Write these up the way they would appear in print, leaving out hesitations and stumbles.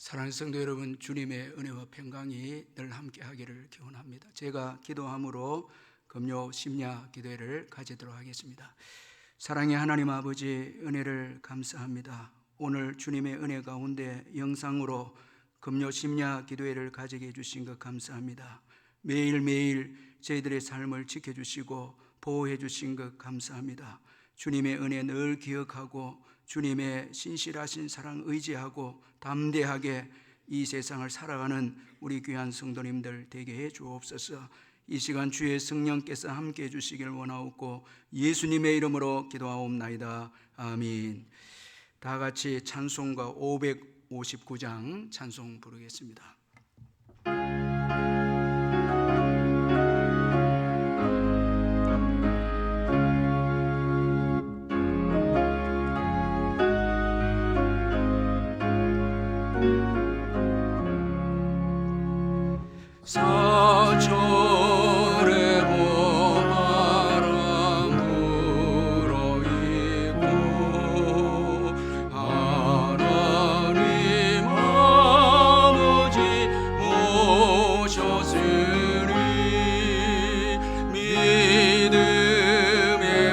사랑하는 성도 여러분, 주님의 은혜와 평강이 늘 함께 하기를 기원합니다. 제가 기도함으로 금요 심야 기도회를 가지도록 하겠습니다. 사랑의 하나님 아버지, 은혜를 감사합니다. 오늘 주님의 은혜 가운데 영상으로 금요 심야 기도회를 가지게 해주신 것 감사합니다. 매일매일 저희들의 삶을 지켜주시고 보호해 주신 것 감사합니다. 주님의 은혜 늘 기억하고 주님의 신실하신 사랑 의지하고 담대하게 이 세상을 살아가는 우리 귀한 성도님들 되게 해 주옵소서. 이 시간 주의 성령께서 함께 해 주시길 원하옵고 예수님의 이름으로 기도하옵나이다. 아멘. 다 같이 찬송가 559장 찬송 부르겠습니다. 사절에 봄바람 불어있고 하나님 아버지 모셨으니 믿음의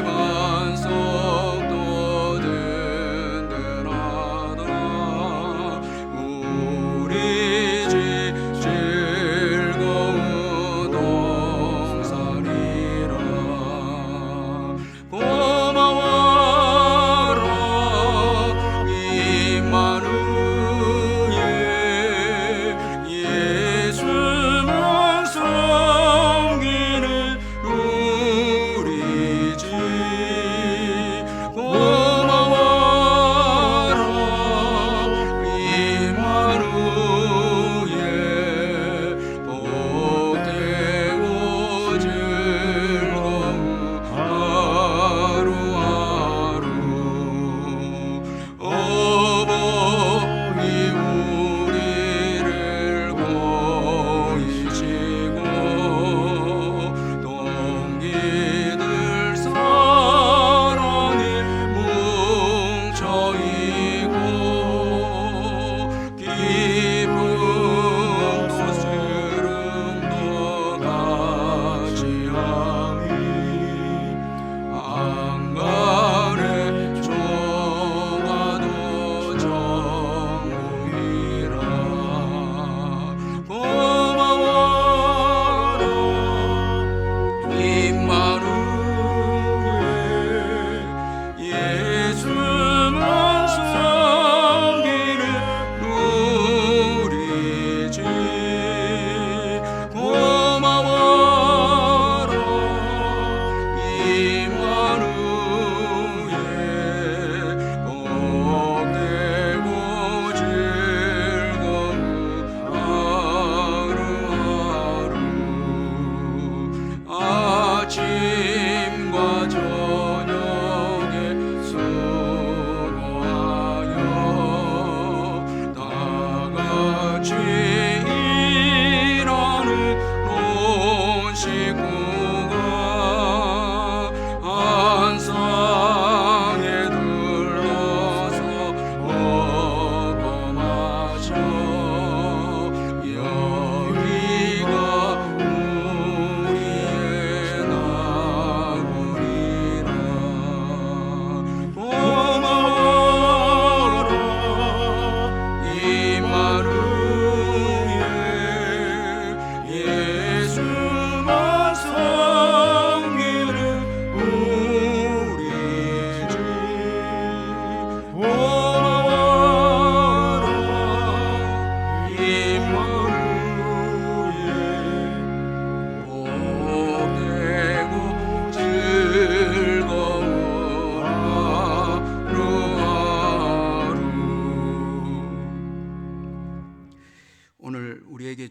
반석도 든든하다. 우리 집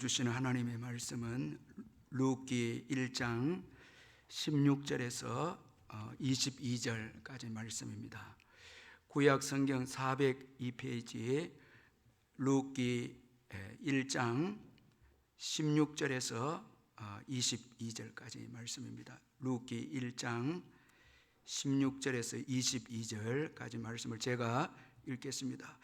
주시는 하나님의 말씀은 룻기 1장 16절에서 22절까지 말씀입니다. 구약 성경 402페이지에 룻기 1장 16절에서 22절까지 말씀입니다. 룻기 1장 16절에서 22절까지 말씀을 제가 읽겠습니다.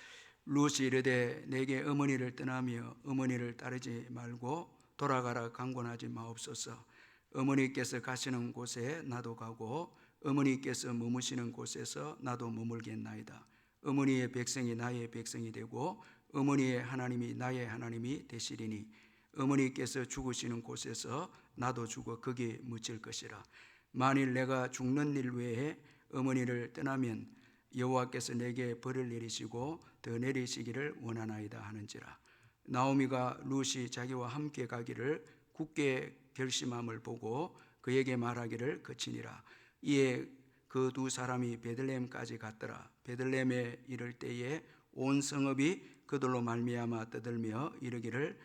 룻이 이르되 내게 어머니를 떠나며 어머니를 따르지 말고 돌아가라 강권하지 마옵소서. 어머니께서 가시는 곳에 나도 가고 어머니께서 머무시는 곳에서 나도 머물겠나이다. 어머니의 백성이 나의 백성이 되고 어머니의 하나님이 나의 하나님이 되시리니 어머니께서 죽으시는 곳에서 나도 죽어 거기에 묻힐 것이라. 만일 내가 죽는 일 외에 어머니를 떠나면 여호와께서 내게 벌을 내리시고 더 내리시기를 원하나이다 하는지라. 나오미가 룻이 자기와 함께 가기를 굳게 결심함을 보고 그에게 말하기를 그치니라. 이에 그 두 사람이 베들레헴까지 갔더라. 베들레헴에 이를 때에 온 성읍이 그들로 말미암아 떠들며 이르기를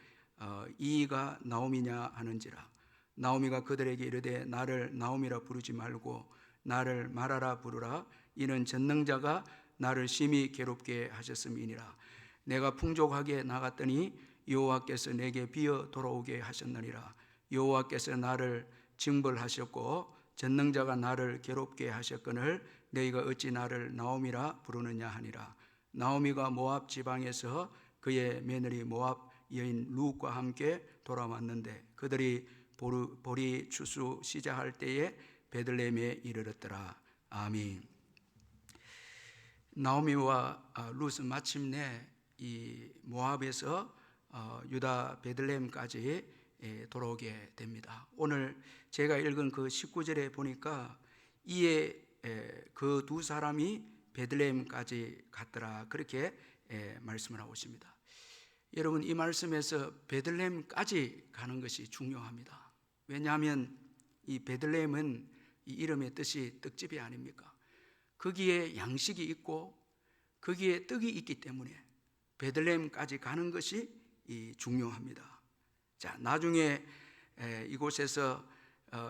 이가 나오미냐 하는지라. 나오미가 그들에게 이르되 나를 나오미라 부르지 말고 나를 마라라 부르라. 이는 전능자가 나를 심히 괴롭게 하셨음이니라. 내가 풍족하게 나갔더니 여호와께서 내게 비어 돌아오게 하셨느니라. 여호와께서 나를 징벌하셨고 전능자가 나를 괴롭게 하셨거늘 너희가 어찌 나를 나오미라 부르느냐 하니라. 나오미가 모압 지방에서 그의 며느리 모압 여인 룻과 함께 돌아왔는데 그들이 보리 추수 시작할 때에 베들레헴에 이르렀더라. 아멘. 나오미와 룻은 마침내 이 모압에서 유다 베들레헴까지 돌아오게 됩니다. 오늘 제가 읽은 그 19절에 보니까 이에 그 두 사람이 베들레헴까지 갔더라 그렇게 말씀을 하고 있습니다. 여러분, 이 말씀에서 베들레헴까지 가는 것이 중요합니다. 왜냐하면 이 베들레헴은 이 이름의 뜻이 떡집이 아닙니까? 거기에 양식이 있고 거기에 떡이 있기 때문에 베들레헴까지 가는 것이 중요합니다. 자, 나중에 이곳에서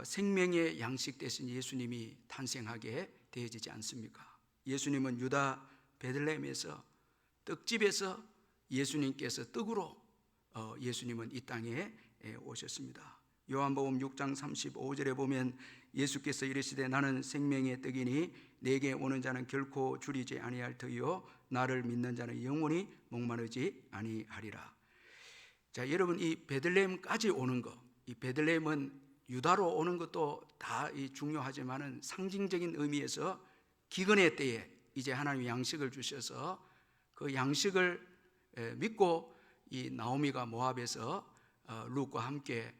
생명의 양식 대신 예수님이 탄생하게 되어지지 않습니까? 예수님은 유다 베들레헴에서 떡집에서 예수님께서 떡으로 예수님은 이 땅에 오셨습니다. 요한복음 6장 35절에 보면 예수께서 이르시되 나는 생명의 떡이니 내게 오는 자는 결코 줄이지 아니할 터이요 나를 믿는 자는 영원히 목마르지 아니하리라. 자, 여러분, 이 베들레헴까지 오는 것, 이 베들레헴은 유다로 오는 것도 다 중요하지만은 상징적인 의미에서 기근의 때에 이제 하나님이 양식을 주셔서 그 양식을 믿고 이 나오미가 모압에서 룻과 함께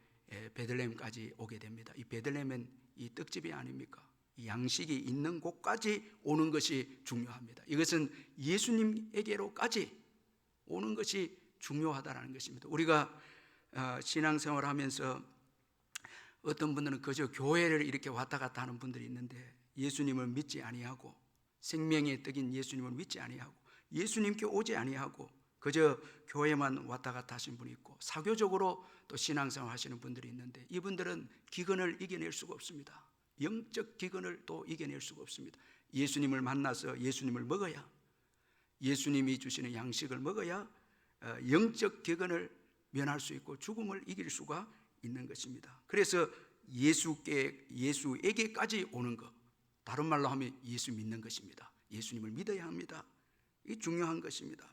베들레헴까지 오게 됩니다. 이 베들레헴은 이 떡집이 아닙니까? 이 양식이 있는 곳까지 오는 것이 중요합니다. 이것은 예수님에게로까지 오는 것이 중요하다는 것입니다. 우리가 신앙생활을 하면서 어떤 분들은 그저 교회를 이렇게 왔다 갔다 하는 분들이 있는데 예수님을 믿지 아니하고 생명의 떡인 예수님을 믿지 아니하고 예수님께 오지 아니하고 그저 교회만 왔다 갔다 하신 분이 있고 사교적으로 또 신앙생활 하시는 분들이 있는데 이분들은 기근을 이겨낼 수가 없습니다. 영적 기근을 또 이겨낼 수가 없습니다. 예수님을 만나서 예수님을 먹어야, 예수님이 주시는 양식을 먹어야 영적 기근을 면할 수 있고 죽음을 이길 수가 있는 것입니다. 그래서 예수에게까지 오는 것, 다른 말로 하면 예수 믿는 것입니다. 예수님을 믿어야 합니다. 이게 중요한 것입니다.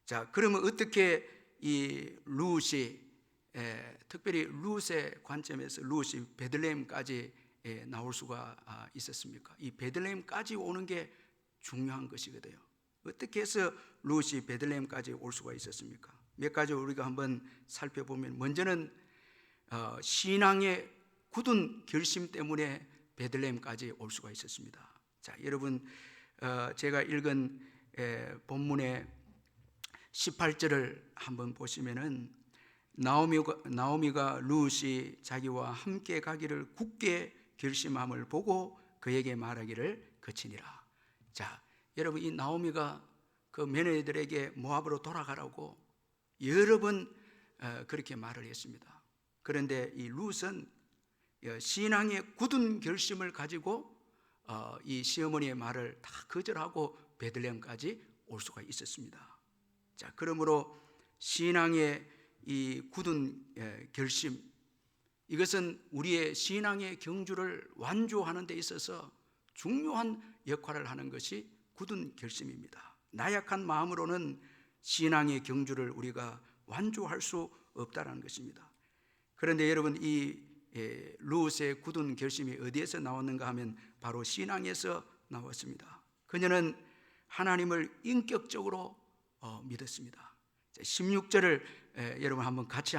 자, 그러면 어떻게 이 룻이 특별히 룻의 관점에서 룻이 베들레헴까지 나올 수가 있었습니까? 이 베들레헴까지 오는 게 중요한 것이거든요. 어떻게 해서 룻이 베들레헴까지 올 수가 있었습니까? 몇 가지 우리가 한번 살펴보면, 먼저는 신앙의 굳은 결심 때문에 베들레헴까지 올 수가 있었습니다. 자, 여러분, 제가 읽은 본문의 18절을 한번 보시면은 나오미가 룻이 자기와 함께 가기를 굳게 결심함을 보고 그에게 말하기를 그치니라. 자, 여러분, 이 나오미가 그 며느리들에게 모압으로 돌아가라고 여러 번 그렇게 말을 했습니다. 그런데 이 룻은 신앙의 굳은 결심을 가지고 이 시어머니의 말을 다 거절하고 베들레헴까지 올 수가 있었습니다. 자, 그러므로 신앙의 이 굳은 결심, 이것은 우리의 신앙의 경주를 완주하는 데 있어서 중요한 역할을 하는 것이 굳은 결심입니다. 나약한 마음으로는 신앙의 경주를 우리가 완주할 수 없다는 것입니다. 그런데 여러분, 이 룻의 굳은 결심이 어디에서 나왔는가 하면 바로 신앙에서 나왔습니다. 그녀는 하나님을 인격적으로 믿었습니다. 16절을 여러분 한번 같이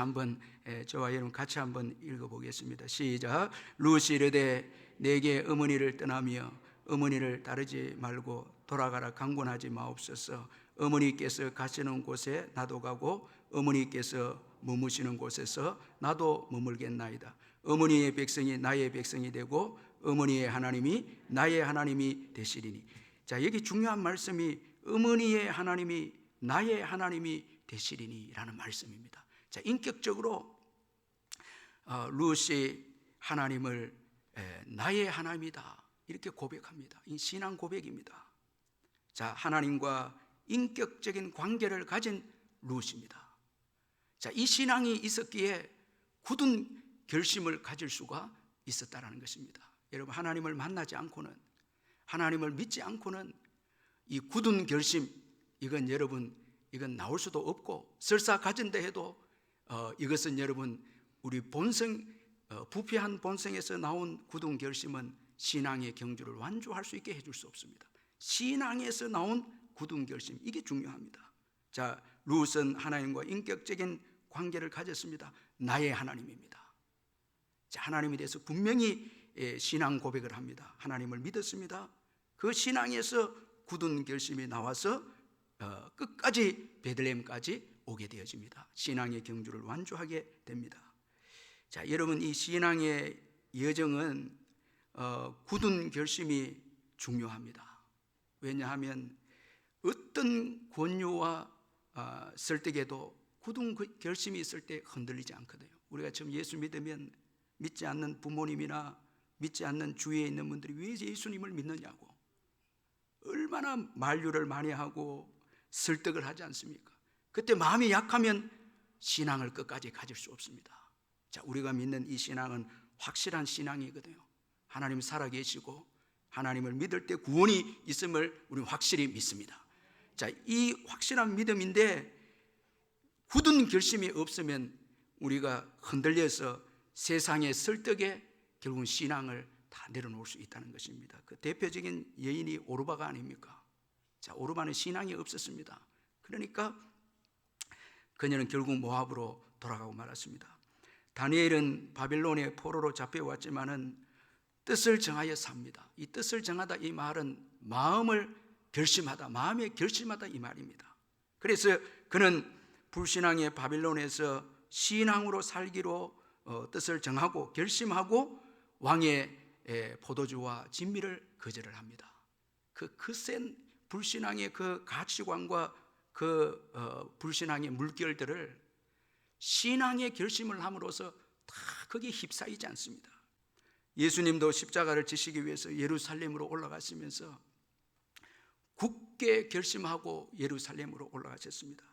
저와 여러분 같이 한번 읽어보겠습니다. 시작. 룻이 이르되 내게 어머니를 떠나며 어머니를 따르지 말고 돌아가라 강권하지 마옵소서. 어머니께서 가시는 곳에 나도 가고 어머니께서 머무시는 곳에서 나도 머물겠나이다. 어머니의 백성이 나의 백성이 되고 어머니의 하나님이 나의 하나님이 되시리니. 자, 여기 중요한 말씀이 어머니의 하나님이 나의 하나님이 되시리니 라는 말씀입니다. 자, 인격적으로 룻이 하나님을 나의 하나님이다 이렇게 고백합니다. 이 신앙 고백입니다. 자, 하나님과 인격적인 관계를 가진 룻입니다. 자, 이 신앙이 있었기에 굳은 결심을 가질 수가 있었다는 것입니다. 여러분, 하나님을 만나지 않고는, 하나님을 믿지 않고는 이 굳은 결심, 이건 여러분, 이건 나올 수도 없고, 설사 가진다 해도 이것은 여러분, 우리 본성, 부패한 본성에서 나온 굳은 결심은 신앙의 경주를 완주할 수 있게 해줄 수 없습니다. 신앙에서 나온 굳은 결심, 이게 중요합니다. 자, 룻은 하나님과 인격적인 관계를 가졌습니다. 나의 하나님입니다. 자, 하나님에 대해서 분명히 신앙 고백을 합니다. 하나님을 믿었습니다. 그 신앙에서 굳은 결심이 나와서 끝까지 베들레헴까지 오게 되어집니다. 신앙의 경주를 완주하게 됩니다. 자, 여러분, 이 신앙의 여정은 굳은 결심이 중요합니다. 왜냐하면 어떤 권유와 설득에도 굳은 결심이 있을 때 흔들리지 않거든요. 우리가 처음 예수 믿으면 믿지 않는 부모님이나 믿지 않는 주위에 있는 분들이 왜 예수님을 믿느냐고 얼마나 만류를 많이 하고 설득을 하지 않습니까? 그때 마음이 약하면 신앙을 끝까지 가질 수 없습니다. 자, 우리가 믿는 이 신앙은 확실한 신앙이거든요. 하나님 살아계시고 하나님을 믿을 때 구원이 있음을 우리는 확실히 믿습니다. 자, 이 확실한 믿음인데 굳은 결심이 없으면 우리가 흔들려서 세상의 설득에 결국은 신앙을 다 내려놓을 수 있다는 것입니다. 그 대표적인 여인이 오르바가 아닙니까? 자, 오르바는 신앙이 없었습니다. 그러니까 그녀는 결국 모압으로 돌아가고 말았습니다. 다니엘은 바빌론의 포로로 잡혀왔지만은 뜻을 정하여 삽니다. 이 뜻을 정하다, 이 말은 마음을 결심하다, 마음에 결심하다 이 말입니다. 그래서 그는 불신앙의 바빌론에서 신앙으로 살기로 뜻을 정하고 결심하고 왕의 포도주와 진미를 거절을 합니다. 그 센 불신앙의 그 가치관과 그 불신앙의 물결들을 신앙의 결심을 함으로써 다 거기에 휩싸이지 않습니다. 예수님도 십자가를 지시기 위해서 예루살렘으로 올라가시면서 굳게 결심하고 예루살렘으로 올라가셨습니다.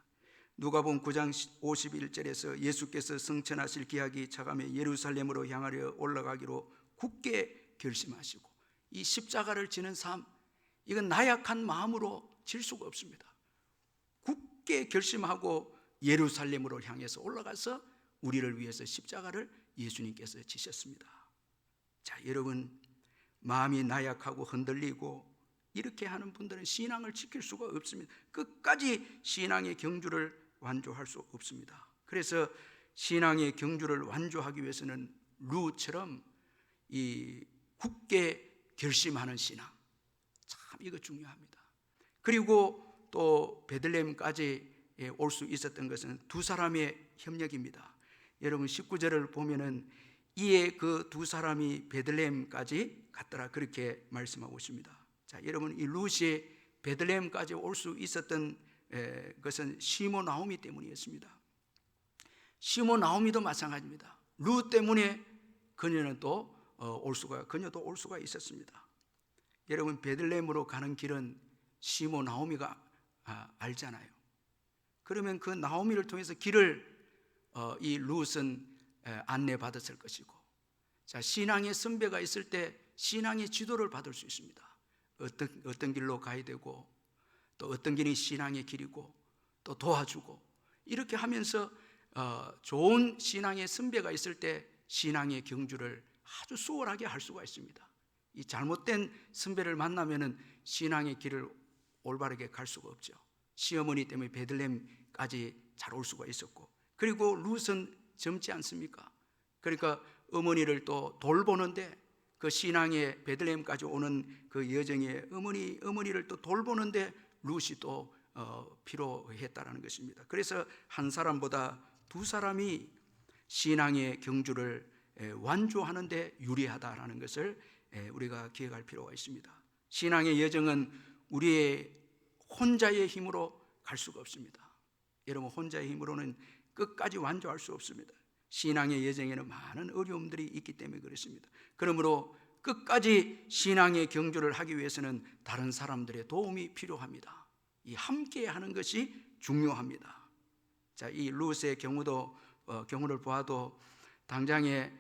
누가복음 9장 51절에서 예수께서 승천하실 기약이 차가며 예루살렘으로 향하려 올라가기로 굳게 결심하시고, 이 십자가를 지는 삶, 이건 나약한 마음으로 질 수가 없습니다. 굳게 결심하고 예루살렘으로 향해서 올라가서 우리를 위해서 십자가를 예수님께서 지셨습니다. 자, 여러분, 마음이 나약하고 흔들리고 이렇게 하는 분들은 신앙을 지킬 수가 없습니다. 끝까지 신앙의 경주를 완주할 수 없습니다. 그래서 신앙의 경주를 완주하기 위해서는 룻처럼 이 굳게 결심하는 신앙, 참 이거 중요합니다. 그리고 또 베들레헴까지 올 수 있었던 것은 두 사람의 협력입니다. 여러분, 19절을 보면은 이에 그 두 사람이 베들레헴까지 갔더라, 그렇게 말씀하고 있습니다. 자, 여러분, 이 룻이 베들레헴까지 올 수 있었던 것은 시므 나오미 때문이었습니다. 시므 나오미도 마찬가지입니다. 룻 때문에 그녀도 올 수가 있었습니다. 여러분, 베들레헴으로 가는 길은 시므 나오미가 알잖아요. 그러면 그 나오미를 통해서 길을 이 룻은 안내받았을 것이고, 자, 신앙의 선배가 있을 때 신앙의 지도를 받을 수 있습니다. 어떤 길로 가야 되고, 또 어떤 길이 신앙의 길이고 또 도와주고 이렇게 하면서 좋은 신앙의 선배가 있을 때 신앙의 경주를 아주 수월하게 할 수가 있습니다. 이 잘못된 선배를 만나면은 신앙의 길을 올바르게 갈 수가 없죠. 시어머니 때문에 베들레헴까지 잘 올 수가 있었고, 그리고 룻은 젊지 않습니까? 그러니까 어머니를 또 돌보는데, 그 신앙의 베들레헴까지 오는 그 여정에 어머니를 또 돌보는데 룻이 또 필요했다라는 것입니다. 그래서 한 사람보다 두 사람이 신앙의 경주를 완주하는 데 유리하다라는 것을 우리가 기억할 필요가 있습니다. 신앙의 여정은 우리의 혼자의 힘으로 갈 수가 없습니다. 여러분, 혼자의 힘으로는 끝까지 완주할 수 없습니다. 신앙의 여정에는 많은 어려움들이 있기 때문에 그렇습니다. 그러므로 끝까지 신앙의 경주를 하기 위해서는 다른 사람들의 도움이 필요합니다. 이 함께 하는 것이 중요합니다. 자, 이 룻의 경우를 보아도 당장에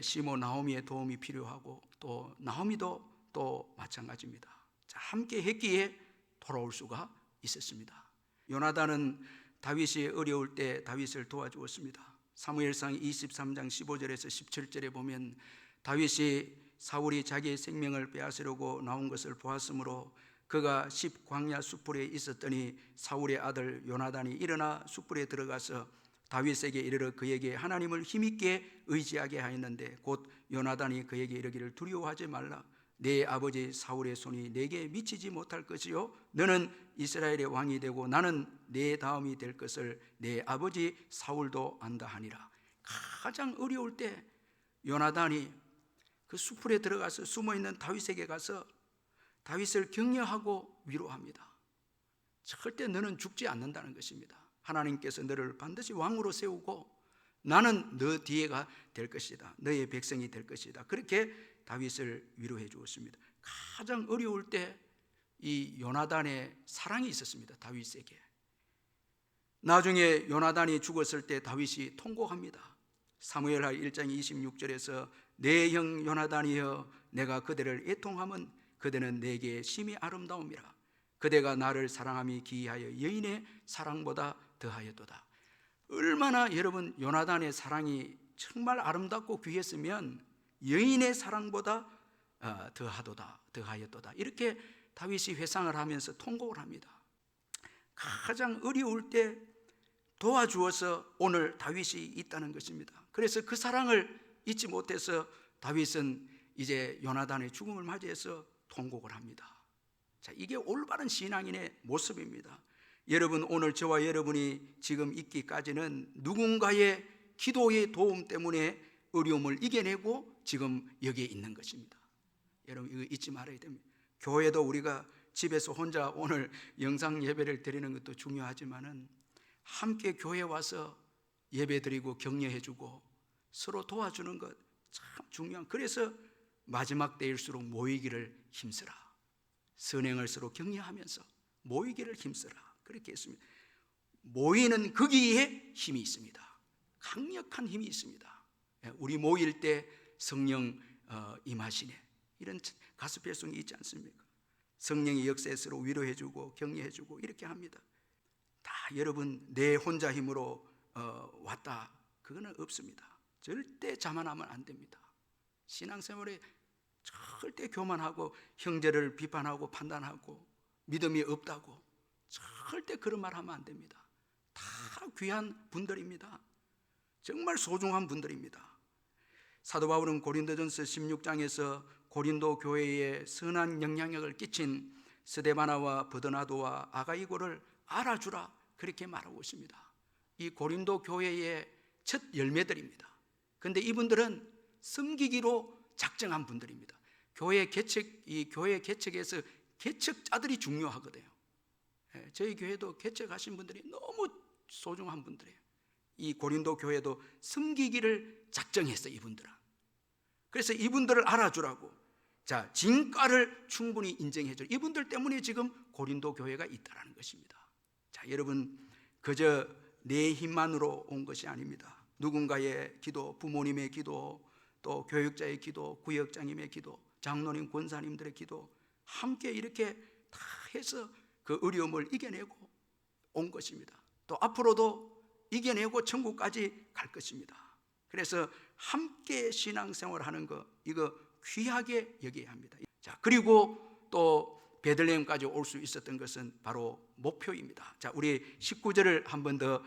시모 나오미의 도움이 필요하고, 또 나오미도 또 마찬가지입니다. 자, 함께 했기에 돌아올 수가 있었습니다. 요나단은 다윗이 어려울 때 다윗을 도와주었습니다. 사무엘상 23장 15절에서 17절에 보면 다윗이 사울이 자기의 생명을 빼앗으려고 나온 것을 보았으므로 그가 십 광야 숯불에 있었더니 사울의 아들 요나단이 일어나 숯불에 들어가서 다윗에게 이르러 그에게 하나님을 힘있게 의지하게 하였는데, 곧 요나단이 그에게 이르기를 두려워하지 말라. 내 아버지 사울의 손이 내게 미치지 못할 것이요 너는 이스라엘의 왕이 되고 나는 내 다음이 될 것을 내 아버지 사울도 안다 하니라. 가장 어려울 때 요나단이 그 숲풀에 들어가서 숨어있는 다윗에게 가서 다윗을 격려하고 위로합니다. 절대 너는 죽지 않는다는 것입니다. 하나님께서 너를 반드시 왕으로 세우고 나는 너 뒤에가 될 것이다. 너의 백성이 될 것이다. 그렇게 다윗을 위로해 주었습니다. 가장 어려울 때 이 요나단의 사랑이 있었습니다. 다윗에게. 나중에 요나단이 죽었을 때 다윗이 통곡합니다. 사무엘하 1장 26절에서 내 형 요나단이여 내가 그대를 애통함은 그대는 내게 심히 아름다움이라. 그대가 나를 사랑함이 기이하여 여인의 사랑보다 더하였도다. 얼마나 여러분 요나단의 사랑이 정말 아름답고 귀했으면 여인의 사랑보다 더하였도다. 이렇게 다윗이 회상을 하면서 통곡을 합니다. 가장 어려울 때 도와주어서 오늘 다윗이 있다는 것입니다. 그래서 그 사랑을 잊지 못해서 다윗은 이제 요나단의 죽음을 맞이해서 통곡을 합니다. 자, 이게 올바른 신앙인의 모습입니다. 여러분, 오늘 저와 여러분이 지금 있기까지는 누군가의 기도의 도움 때문에 어려움을 이겨내고 지금 여기에 있는 것입니다. 여러분, 이거 잊지 말아야 됩니다. 교회도 우리가 집에서 혼자 오늘 영상 예배를 드리는 것도 중요하지만은 함께 교회 와서 예배 드리고 격려해주고 서로 도와주는 것 참 중요한. 그래서 마지막 때일수록 모이기를 힘쓰라. 선행을 서로 격려하면서 모이기를 힘쓰라. 그렇게 했습니다. 모이는 거기에 힘이 있습니다. 강력한 힘이 있습니다. 우리 모일 때 성령 임하시네, 이런 가스펠송이 있지 않습니까? 성령의 역사에 서로 위로해주고 격려해주고 이렇게 합니다. 다 여러분 내 혼자 힘으로 왔다, 그거는 없습니다. 절대 자만하면 안 됩니다. 신앙생활에 절대 교만하고 형제를 비판하고 판단하고 믿음이 없다고 절대 그런 말 하면 안 됩니다. 다 귀한 분들입니다. 정말 소중한 분들입니다. 사도 바울은 고린도전서 16장에서 고린도 교회에 선한 영향력을 끼친 스데바나와 버드나도와 아가이고를 알아주라, 그렇게 말하고 있습니다. 이 고린도 교회의 첫 열매들입니다. 그런데 이분들은 섬기기로 작정한 분들입니다. 이 교회 개척에서 개척자들이 중요하거든요. 저희 교회도 개척하신 분들이 너무 소중한 분들이에요. 이 고린도 교회도 섬기기를 작정했어요, 이분들은. 그래서 이분들을 알아주라고, 자, 진가를 충분히 인정해줘. 이분들 때문에 지금 고린도 교회가 있다는 것입니다. 자, 여러분, 그저 내 힘만으로 온 것이 아닙니다. 누군가의 기도, 부모님의 기도, 또 교육자의 기도, 구역장님의 기도, 장로님, 권사님들의 기도, 함께 이렇게 다 해서 그 어려움을 이겨내고 온 것입니다. 또 앞으로도 이겨내고 천국까지 갈 것입니다. 그래서 함께 신앙생활하는 거, 이거 귀하게 여겨야 합니다. 자, 그리고 또 베들레헴까지 올 수 있었던 것은 바로 목표입니다. 자, 우리 19절을 한번 더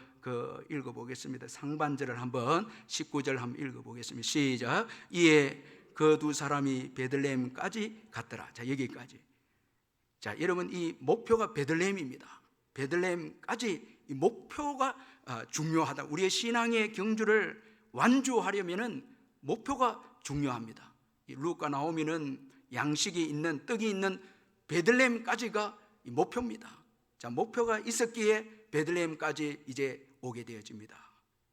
읽어보겠습니다. 상반절을 한번 19절 한번 읽어보겠습니다. 시작. 이에 그 두 사람이 베들레헴까지 갔더라. 자, 여기까지. 자, 여러분, 이 목표가 베들레헴입니다. 베들레헴까지 이 목표가 중요하다. 우리의 신앙의 경주를 완주하려면은 목표가 중요합니다. 이 루카 나오미는 양식이 있는, 떡이 있는 베들레헴까지가 목표입니다. 자, 목표가 있었기에 베들레헴까지 이제 오게 되어집니다.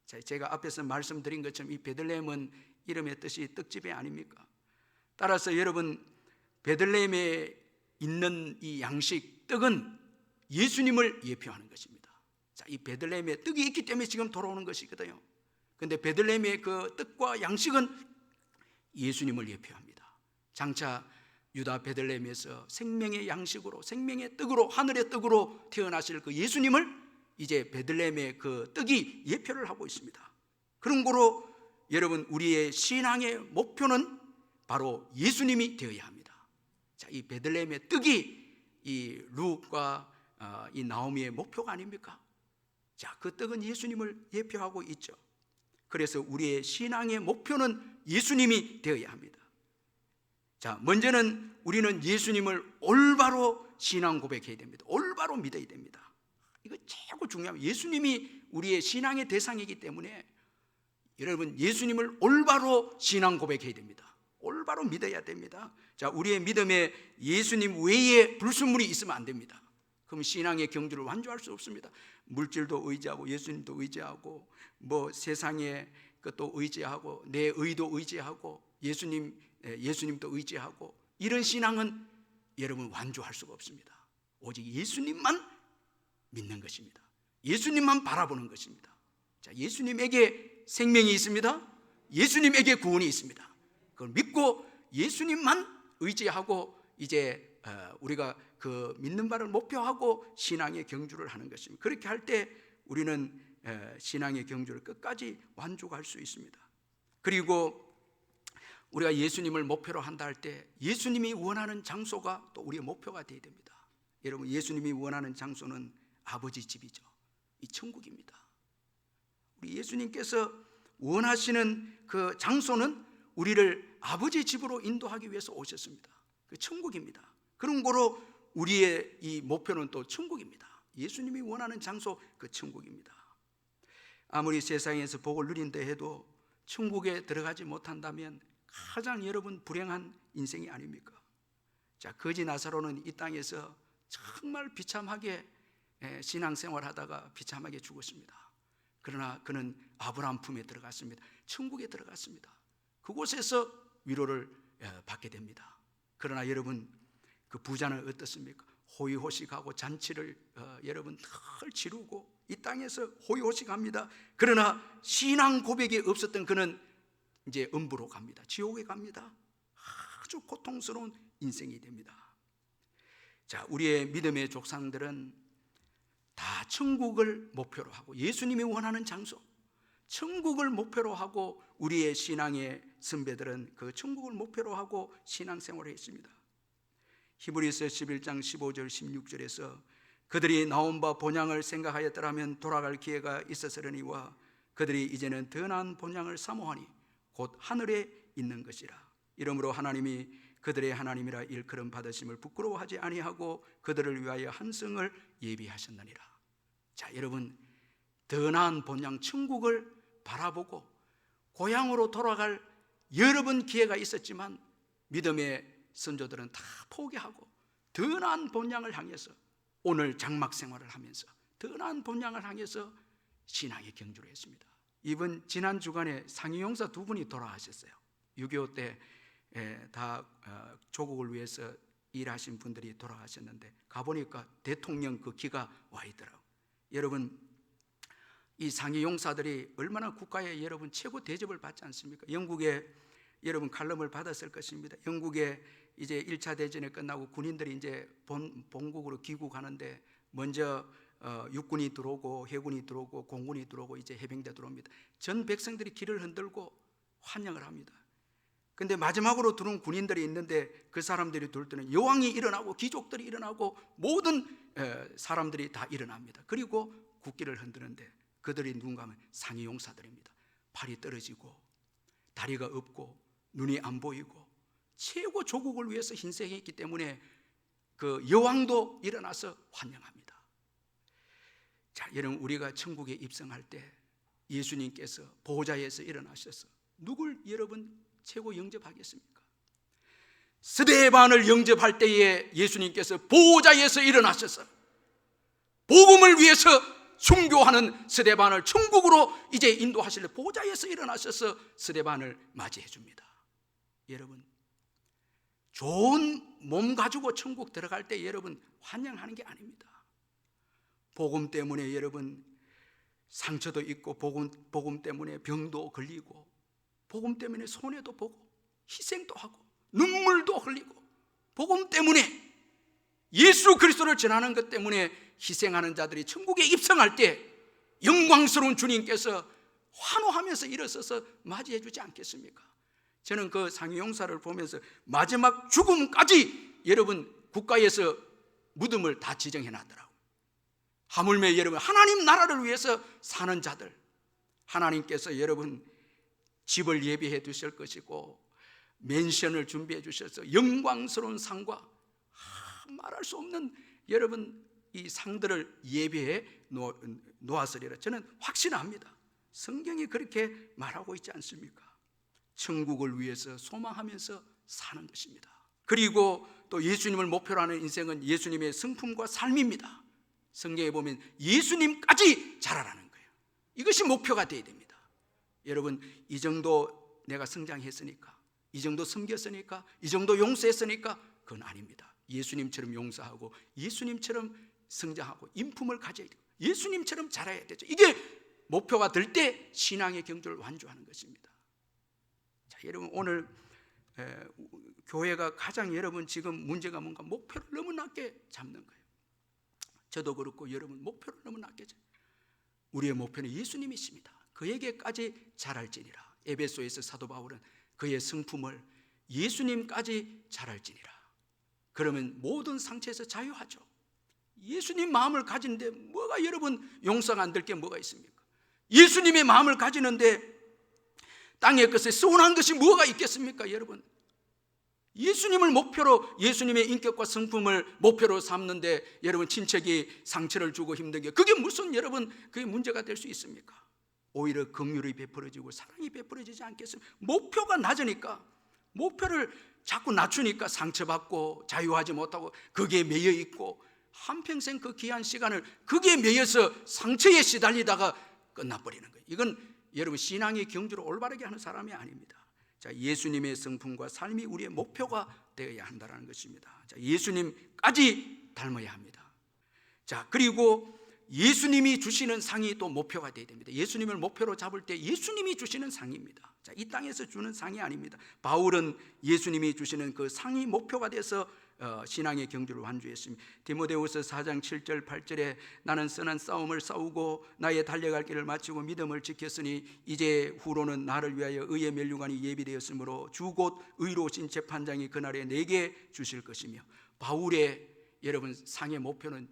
자, 제가 앞에서 말씀드린 것처럼 이 베들레헴은 이름의 뜻이 떡집이 아닙니까? 따라서 여러분, 베들레헴에 있는 이 양식, 떡은 예수님을 예표하는 것입니다. 자, 이 베들레헴에 떡이 있기 때문에 지금 돌아오는 것이거든요. 그런데 베들레헴의 그 떡과 양식은 예수님을 예표합니다. 장차 유다 베들레헴에서 생명의 양식으로, 생명의 떡으로, 하늘의 떡으로 태어나실 그 예수님을 이제 베들레헴의 그 떡이 예표를 하고 있습니다. 그런 거로 여러분, 우리의 신앙의 목표는 바로 예수님이 되어야 합니다. 자, 이 베들레헴의 떡이 이 룩과 이 나오미의 목표가 아닙니까? 자, 그 떡은 예수님을 예표하고 있죠. 그래서 우리의 신앙의 목표는 예수님이 되어야 합니다. 자, 먼저는 우리는 예수님을 올바로 신앙 고백해야 됩니다. 올바로 믿어야 됩니다. 이거 최고 중요합니다. 예수님이 우리의 신앙의 대상이기 때문에 여러분, 예수님을 올바로 신앙 고백해야 됩니다. 올바로 믿어야 됩니다. 자, 우리의 믿음에 예수님 외에 불순물이 있으면 안 됩니다. 그럼 신앙의 경주를 완주할 수 없습니다. 물질도 의지하고 예수님도 의지하고 뭐 세상의 것도 의지하고 내 의도 의지하고 예수님도 의지하고 이런 신앙은 여러분 완주할 수가 없습니다. 오직 예수님만 믿는 것입니다. 예수님만 바라보는 것입니다. 자, 예수님에게 생명이 있습니다. 예수님에게 구원이 있습니다. 그걸 믿고 예수님만 의지하고 이제 우리가 그 믿는 바를 목표하고 신앙의 경주를 하는 것입니다. 그렇게 할 때 우리는 신앙의 경주를 끝까지 완주할 수 있습니다. 그리고 우리가 예수님을 목표로 한다 할 때 예수님이 원하는 장소가 또 우리의 목표가 되어야 됩니다. 여러분, 예수님이 원하는 장소는 아버지 집이죠. 이 천국입니다. 우리 예수님께서 원하시는 그 장소는 우리를 아버지 집으로 인도하기 위해서 오셨습니다. 그 천국입니다. 그런 거로 우리의 이 목표는 또 천국입니다. 예수님이 원하는 장소, 그 천국입니다. 아무리 세상에서 복을 누린다 해도 천국에 들어가지 못한다면 가장 여러분 불행한 인생이 아닙니까? 자, 거지 나사로는 이 땅에서 정말 비참하게 신앙생활 하다가 비참하게 죽었습니다. 그러나 그는 아브라함 품에 들어갔습니다. 천국에 들어갔습니다. 그곳에서 위로를 받게 됩니다. 그러나 여러분, 그 부자는 어떻습니까? 호의호식하고 잔치를 여러분 늘 치르고 이 땅에서 호의호식합니다. 그러나 신앙 고백이 없었던 그는 이제 음부로 갑니다. 지옥에 갑니다. 아주 고통스러운 인생이 됩니다. 자, 우리의 믿음의 족상들은 다 천국을 목표로 하고 예수님이 원하는 장소, 천국을 목표로 하고 우리의 신앙의 선배들은 그 천국을 목표로 하고 신앙생활을 했습니다. 히브리서 11장 15절 16절에서 그들이 나온 바 본향을 생각하였더라면 돌아갈 기회가 있었으려니와 그들이 이제는 더 나은 본향을 사모하니 곧 하늘에 있는 것이라. 이러므로 하나님이 그들의 하나님이라 일컬음 받으심을 부끄러워하지 아니하고 그들을 위하여 한 성을 예비하셨느니라. 자, 여러분, 더 나은 본향 천국을 바라보고 고향으로 돌아갈 여러 번 기회가 있었지만 믿음의 선조들은 다 포기하고 더 나은 본향을 향해서 오늘 장막 생활을 하면서 더 나은 본향을 향해서 신앙의 경주를 했습니다. 이번 지난 주간에 상위용사 두 분이 돌아가셨어요. 6.25 때 다 조국을 위해서 일하신 분들이 돌아가셨는데 가보니까 대통령 그 기가 와 있더라고요. 여러분, 이 상위용사들이 얼마나 국가에 여러분 최고 대접을 받지 않습니까? 영국에 여러분 칼럼을 받았을 것입니다. 영국의 이제 1차 대전이 끝나고 군인들이 이제 본국으로 귀국하는데 먼저 육군이 들어오고 해군이 들어오고 공군이 들어오고 이제 해병대 들어옵니다. 전 백성들이 길을 흔들고 환영을 합니다. 근데 마지막으로 들어온 군인들이 있는데 그 사람들이 들을 때는 여왕이 일어나고 귀족들이 일어나고 모든 사람들이 다 일어납니다. 그리고 국기를 흔드는데 그들이 누군가 하면 상위 용사들입니다. 팔이 떨어지고 다리가 없고 눈이 안 보이고 최고 조국을 위해서 희생했기 때문에 그 여왕도 일어나서 환영합니다. 자, 여러분, 우리가 천국에 입성할 때 예수님께서 보호자에서 일어나셔서 누굴 여러분 최고 영접하겠습니까? 스데반을 영접할 때에 예수님께서 보호자에서 일어나셔서 복음을 위해서 순교하는 스데반을 천국으로 이제 인도하실 때 보호자에서 일어나셔서 스데반을 맞이해 줍니다. 여러분, 좋은 몸 가지고 천국 들어갈 때 여러분 환영하는 게 아닙니다. 복음 때문에 여러분 상처도 있고 복음 때문에 병도 걸리고 복음 때문에 손해도 보고 희생도 하고 눈물도 흘리고 복음 때문에 예수 그리스도를 전하는 것 때문에 희생하는 자들이 천국에 입성할 때 영광스러운 주님께서 환호하면서 일어서서 맞이해 주지 않겠습니까? 저는 그 상위용사를 보면서 마지막 죽음까지 여러분 국가에서 무덤을 다 지정해 놨더라고요. 하물며 여러분 하나님 나라를 위해서 사는 자들, 하나님께서 여러분 집을 예비해 두실 것이고 맨션을 준비해 주셔서 영광스러운 상과 말할 수 없는 여러분 이 상들을 예비해 놓았으리라 저는 확신합니다. 성경이 그렇게 말하고 있지 않습니까? 천국을 위해서 소망하면서 사는 것입니다. 그리고 또 예수님을 목표로 하는 인생은 예수님의 성품과 삶입니다. 성경에 보면 예수님까지 자라라는 거예요. 이것이 목표가 되어야 됩니다. 여러분, 이 정도 내가 성장했으니까, 이 정도 섬겼으니까, 이 정도 용서했으니까 그건 아닙니다. 예수님처럼 용서하고 예수님처럼 성장하고 인품을 가져야 돼요. 예수님처럼 자라야 되죠. 이게 목표가 될 때 신앙의 경주를 완주하는 것입니다. 자, 여러분, 오늘 교회가 가장 여러분 지금 문제가 뭔가 목표를 너무 낮게 잡는 거예요. 저도 그렇고 여러분 목표를 너무 낮게 잡아요. 우리의 목표는 예수님이십니다. 그에게까지 자랄지니라. 에베소에서 사도 바울은 그의 성품을 예수님까지 자랄지니라. 그러면 모든 상처에서 자유하죠. 예수님 마음을 가지는데 뭐가 여러분 용서가 안 될 게 뭐가 있습니까? 예수님의 마음을 가지는데 땅의 것에 서운한 것이 뭐가 있겠습니까? 여러분, 예수님을 목표로, 예수님의 인격과 성품을 목표로 삼는데 여러분 친척이 상처를 주고 힘든 게 그게 무슨 여러분 그게 문제가 될 수 있습니까? 오히려 긍휼이 베풀어지고 사랑이 베풀어지지 않겠습니까? 목표가 낮으니까, 목표를 자꾸 낮추니까 상처받고 자유하지 못하고 거기에 매여 있고 한평생 그 귀한 시간을 거기에 매여서 상처에 시달리다가 끝나버리는 거예요. 이건 여러분 신앙의 경주를 올바르게 하는 사람이 아닙니다. 자, 예수님의 성품과 삶이 우리의 목표가 되어야 한다는 것입니다. 자, 예수님까지 닮아야 합니다. 자, 그리고 예수님이 주시는 상이 또 목표가 되어야 됩니다. 예수님을 목표로 잡을 때 예수님이 주시는 상입니다. 자, 이 땅에서 주는 상이 아닙니다. 바울은 예수님이 주시는 그 상이 목표가 돼서 신앙의 경주를 완주했습니다. 디모데후서 4장 7절 8절에 나는 선한 싸움을 싸우고 나의 달려갈 길을 마치고 믿음을 지켰으니 이제 후로는 나를 위하여 의의 면류관이 예비되었으므로 주 곧 의로우신 재판장이 그날에 내게 주실 것이며, 바울의 여러분 상의 목표는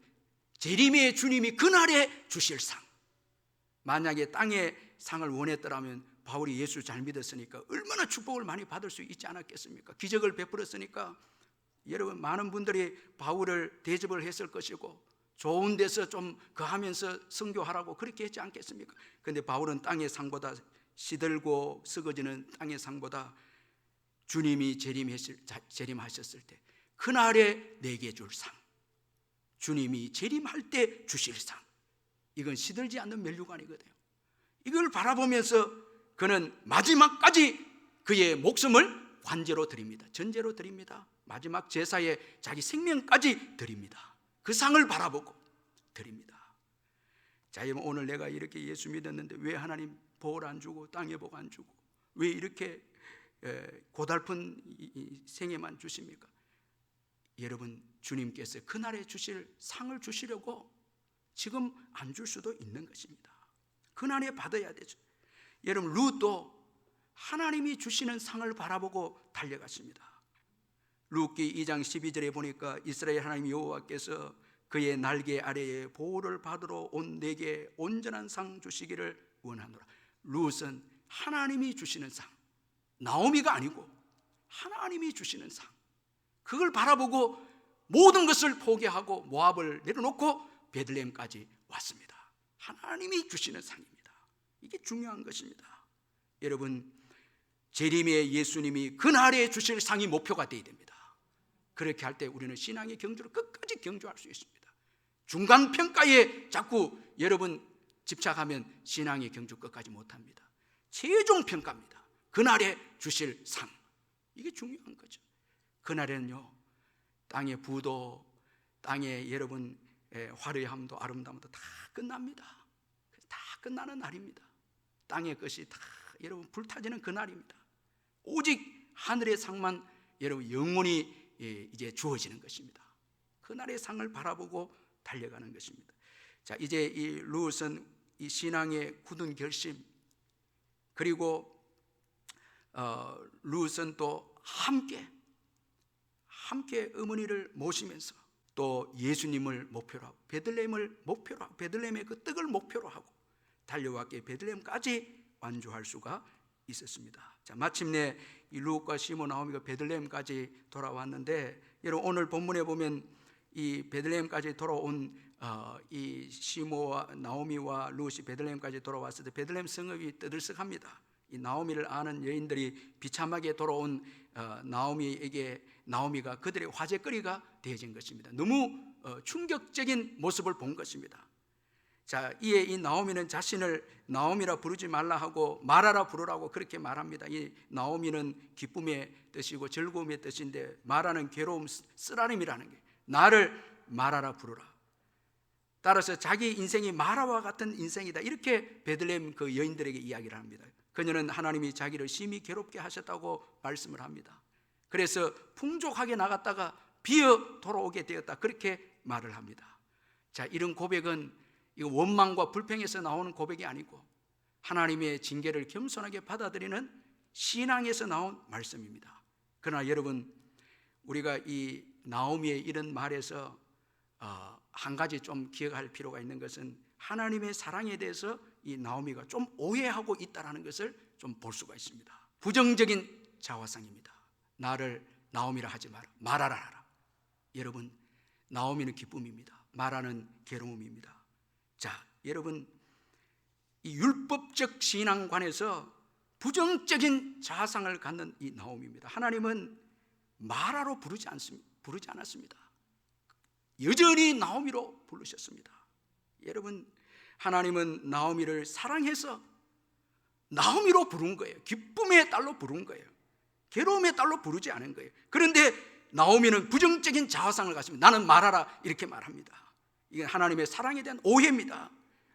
재림의 주님이 그날에 주실 상. 만약에 땅의 상을 원했더라면 바울이 예수 잘 믿었으니까 얼마나 축복을 많이 받을 수 있지 않았겠습니까? 기적을 베풀었으니까 여러분 많은 분들이 바울을 대접을 했을 것이고 좋은 데서 좀 거하면서 선교하라고 그렇게 했지 않겠습니까? 그런데 바울은 땅의 상보다, 시들고 썩어지는 땅의 상보다 주님이 재림하셨을 때 그날에 내게 줄 상, 주님이 재림할 때 주실 상, 이건 시들지 않는 면류관이거든요. 이걸 바라보면서 그는 마지막까지 그의 목숨을 관제로 드립니다. 전제로 드립니다. 마지막 제사에 자기 생명까지 드립니다. 그 상을 바라보고 드립니다. 자, 여러분 오늘 내가 이렇게 예수 믿었는데 왜 하나님 복을 안 주고 땅에 복 안 주고 왜 이렇게 고달픈 생애만 주십니까? 여러분, 주님께서 그날에 주실 상을 주시려고 지금 안 줄 수도 있는 것입니다. 그날에 받아야 되죠. 여러분, 룻도 하나님이 주시는 상을 바라보고 달려갔습니다. 룻기 2장 12절에 보니까 이스라엘 하나님 여호와께서 그의 날개 아래에 보호를 받으러 온 내게 온전한 상 주시기를 원하노라. 룻은 하나님이 주시는 상, 나오미가 아니고 하나님이 주시는 상, 그걸 바라보고 모든 것을 포기하고 모압을 내려놓고 베들레헴까지 왔습니다. 하나님이 주시는 상입니다. 이게 중요한 것입니다. 여러분, 재림의 예수님이 그날에 주실 상이 목표가 되어야 됩니다. 그렇게 할 때 우리는 신앙의 경주를 끝까지 경주할 수 있습니다. 중간평가에 자꾸 여러분 집착하면 신앙의 경주 끝까지 못합니다. 최종평가입니다. 그날에 주실 상, 이게 중요한 거죠. 그날에는요, 땅의 부도, 땅의 여러분 화려함도 아름다움도 다 끝납니다. 다 끝나는 날입니다. 땅의 것이 다 여러분 불타지는 그 날입니다. 오직 하늘의 상만 여러분 영원히 이제 주어지는 것입니다. 그날의 상을 바라보고 달려가는 것입니다. 자, 이제 이 룻은 이 신앙의 굳은 결심, 그리고 룻은 또 함께 어머니를 모시면서 또 예수님을 목표로 하고 베들레헴을 목표로 하고 베들레헴의 그 떡을 목표로 하고 달려왔기에 베들레헴까지 완주할 수가 있었습니다. 자, 마침내 이 룻과 시몬 나오미가 베들레헴까지 돌아왔는데, 여러분 오늘 본문에 보면 이 베들레헴까지 돌아온 이 시모와 나오미와 룻이 베들레헴까지 돌아왔을 때 베들레헴 성읍이 떠들썩합니다. 이 나오미를 아는 여인들이 비참하게 돌아온 나오미에게 나오미가 그들의 화제거리가 되어진 것입니다. 너무 충격적인 모습을 본 것입니다. 자, 이에 이 나오미는 자신을 나오미라 부르지 말라 하고 마라라 부르라고 그렇게 말합니다. 이 나오미는 기쁨의 뜻이고 즐거움의 뜻인데 마라는 괴로움, 쓰라림이라는 게, 나를 마라라 부르라. 따라서 자기 인생이 마라와 같은 인생이다, 이렇게 베들레헴 그 여인들에게 이야기를 합니다. 그녀는 하나님이 자기를 심히 괴롭게 하셨다고 말씀을 합니다. 그래서 풍족하게 나갔다가 비어 돌아오게 되었다, 그렇게 말을 합니다. 자, 이런 고백은 이거 원망과 불평에서 나오는 고백이 아니고 하나님의 징계를 겸손하게 받아들이는 신앙에서 나온 말씀입니다. 그러나 여러분, 우리가 이 나오미의 이런 말에서 한 가지 좀 기억할 필요가 있는 것은 하나님의 사랑에 대해서 이 나오미가 좀 오해하고 있다는 것을 좀 볼 수가 있습니다. 부정적인 자화상입니다. 나를 나오미라 하지 마라, 마라라 하라. 여러분, 나오미는 기쁨입니다. 마라는 괴로움입니다. 자, 여러분, 이 율법적 신앙관에서 부정적인 자상을 갖는 이 나오미입니다. 하나님은 마라로 부르지 않았습니다. 여전히 나오미로 부르셨습니다. 여러분, 하나님은 나오미를 사랑해서 나오미로 부른 거예요. 기쁨의 딸로 부른 거예요. 괴로움의 딸로 부르지 않은 거예요. 그런데 나오미는 부정적인 자화상을 가지고 나는 마라라 이렇게 말합니다. 이건 하나님의 사랑에 대한 오해입니다.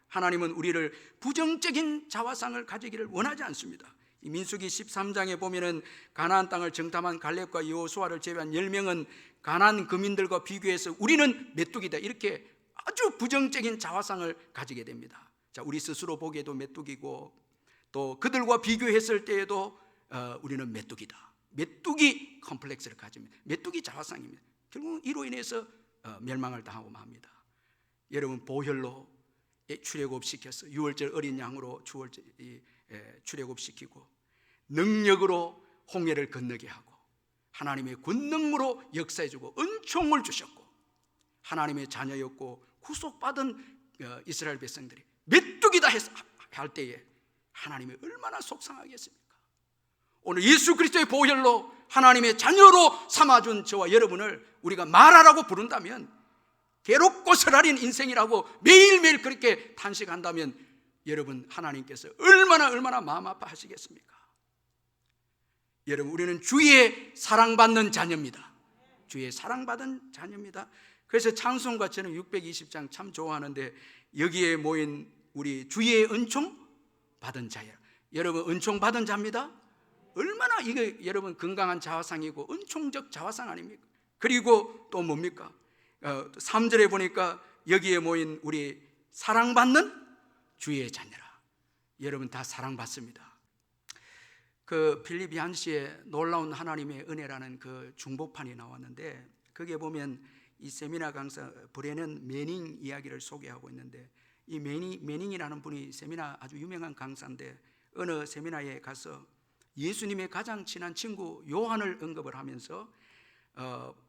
하나님은 우리를 부정적인 자화상을 가지기를 원하지 않습니다. 이 민수기 13장에 보면은 가나안 땅을 정탐한 갈렙과 여호수아를 제외한 10명은 가나안 거민들과 비교해서 우리는 메뚜기다, 이렇게 아주 부정적인 자화상을 가지게 됩니다. 자, 우리 스스로 보기에도 메뚜기고 또 그들과 비교했을 때에도 우리는 메뚜기다, 메뚜기 컴플렉스를 가집니다. 메뚜기 자화상입니다. 결국 이로 인해서 멸망을 당하고 맙니다. 여러분, 보혈로 출애굽시켜서 6월절 어린 양으로 출애굽시키고 능력으로 홍해를 건너게 하고 하나님의 권능으로 역사해주고 은총을 주셨고 하나님의 자녀였고 구속받은 이스라엘 백성들이 메뚜기다 할 때에 하나님이 얼마나 속상하겠습니까? 오늘 예수 그리스도의 보혈로 하나님의 자녀로 삼아준 저와 여러분을 우리가 마라라고 부른다면, 괴롭고 서라린 인생이라고 매일매일 그렇게 탄식한다면 여러분, 하나님께서 얼마나 마음 아파하시겠습니까? 여러분, 우리는 주의 사랑받는 자녀입니다. 주의 사랑받은 자녀입니다. 그래서 찬송가 저는 620장 참 좋아하는데, 여기에 모인 우리 주의 은총 받은 자예요. 여러분, 은총 받은 자입니다. 얼마나 이게 여러분 건강한 자화상이고 은총적 자화상 아닙니까? 그리고 또 뭡니까? 3절에 보니까 여기에 모인 우리 사랑받는 주의 자녀라. 여러분 다 사랑받습니다. 그 필립 얀시의 놀라운 하나님의 은혜라는 그 중보판이 나왔는데, 거기에 보면 이 세미나 강사 브레넌 매닝 이야기를 소개하고 있는데, 이 매닝이라는 분이 세미나 아주 유명한 강사인데, 어느 세미나에 가서 예수님의 가장 친한 친구 요한을 언급을 하면서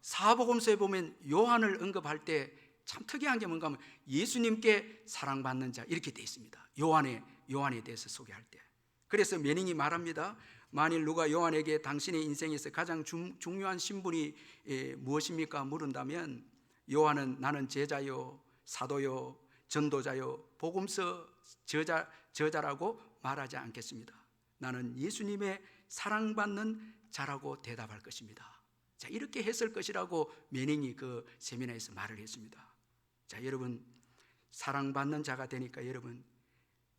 사복음서에 보면 요한을 언급할 때 참 특이한 게 뭔가 하면 예수님께 사랑받는 자 이렇게 되어 있습니다. 요한에 대해서 소개할 때. 그래서 매닝이 말합니다. 만일 누가 요한에게 당신의 인생에서 가장 중요한 신분이 무엇입니까? 물은다면 요한은 나는 제자요, 사도요, 전도자요, 복음서 저자라고 말하지 않겠습니다. 나는 예수님의 사랑받는 자라고 대답할 것입니다. 자, 이렇게 했을 것이라고 매닝이 그 세미나에서 말을 했습니다. 자, 여러분 사랑받는 자가 되니까 여러분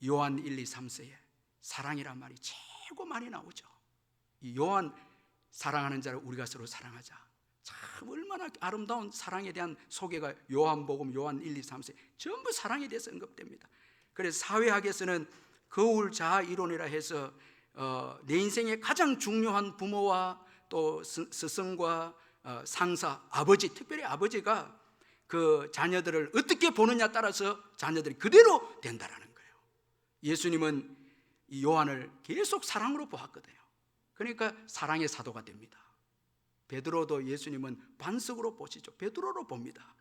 요한 1, 2, 3서에 사랑이란 말이 최고 많이 나오죠. 이 요한 사랑하는 자를 우리가 서로 사랑하자. 참 얼마나 아름다운 사랑에 대한 소개가 요한복음, 요한 1, 2, 3세 전부 사랑에 대해서 언급됩니다. 그래서 사회학에서는 거울 자아 이론이라 해서 내 인생의 가장 중요한 부모와 또 스승과 상사, 아버지, 특별히 아버지가 그 자녀들을 어떻게 보느냐 따라서 자녀들이 그대로 된다라는 거예요. 예수님은 이 요한을 계속 사랑으로 보았거든요. 그러니까 사랑의 사도가 됩니다. 베드로도 예수님은 반석으로 보시죠. 베드로로 봅니다.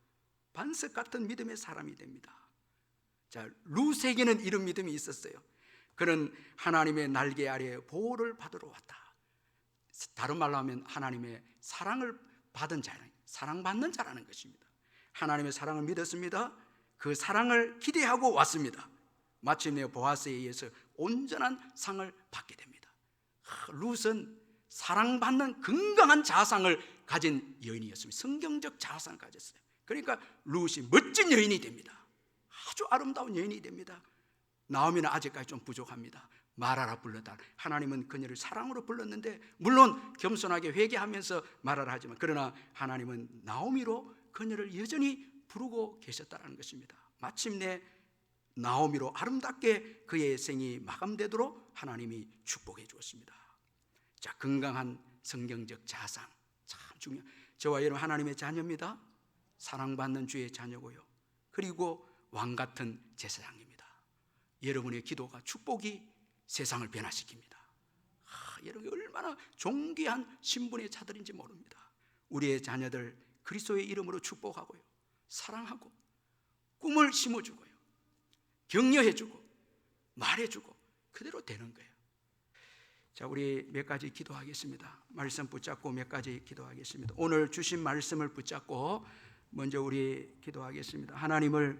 반석 같은 믿음의 사람이 됩니다. 자, 루세게는 이런 믿음이 있었어요. 그는 하나님의 날개 아래 보호를 받으러 왔다. 다른 말로 하면 하나님의 사랑을 받은 자는, 사랑받는 자라는 것입니다. 하나님의 사랑을 믿었습니다. 그 사랑을 기대하고 왔습니다. 마침내 보아스에 의해서 온전한 상을 받게 됩니다. 룻은 사랑받는 건강한 자상을 가진 여인이었습니다. 성경적 자상을 가졌어요. 그러니까 룻이 멋진 여인이 됩니다. 아주 아름다운 여인이 됩니다. 나오미는 아직까지 좀 부족합니다. 말하라 불렀다. 하나님은 그녀를 사랑으로 불렀는데, 물론 겸손하게 회개하면서 말하라 하지만, 그러나 하나님은 나오미로 그녀를 여전히 부르고 계셨다는 것입니다. 마침내 나오미로 아름답게 그의 생이 마감되도록 하나님이 축복해 주었습니다. 자, 건강한 성경적 자상 참 중요해요. 저와 여러분 하나님의 자녀입니다. 사랑받는 주의 자녀고요. 그리고 왕같은 제사장입니다. 여러분의 기도가 축복이 세상을 변화시킵니다. 여러분 얼마나 존귀한 신분의 자들인지 모릅니다. 우리의 자녀들 그리스도의 이름으로 축복하고요, 사랑하고 꿈을 심어주고요, 격려해주고 말해주고 그대로 되는 거예요. 자, 우리 몇 가지 기도하겠습니다. 말씀 붙잡고 몇 가지 기도하겠습니다. 오늘 주신 말씀을 붙잡고 먼저 우리 기도하겠습니다. 하나님을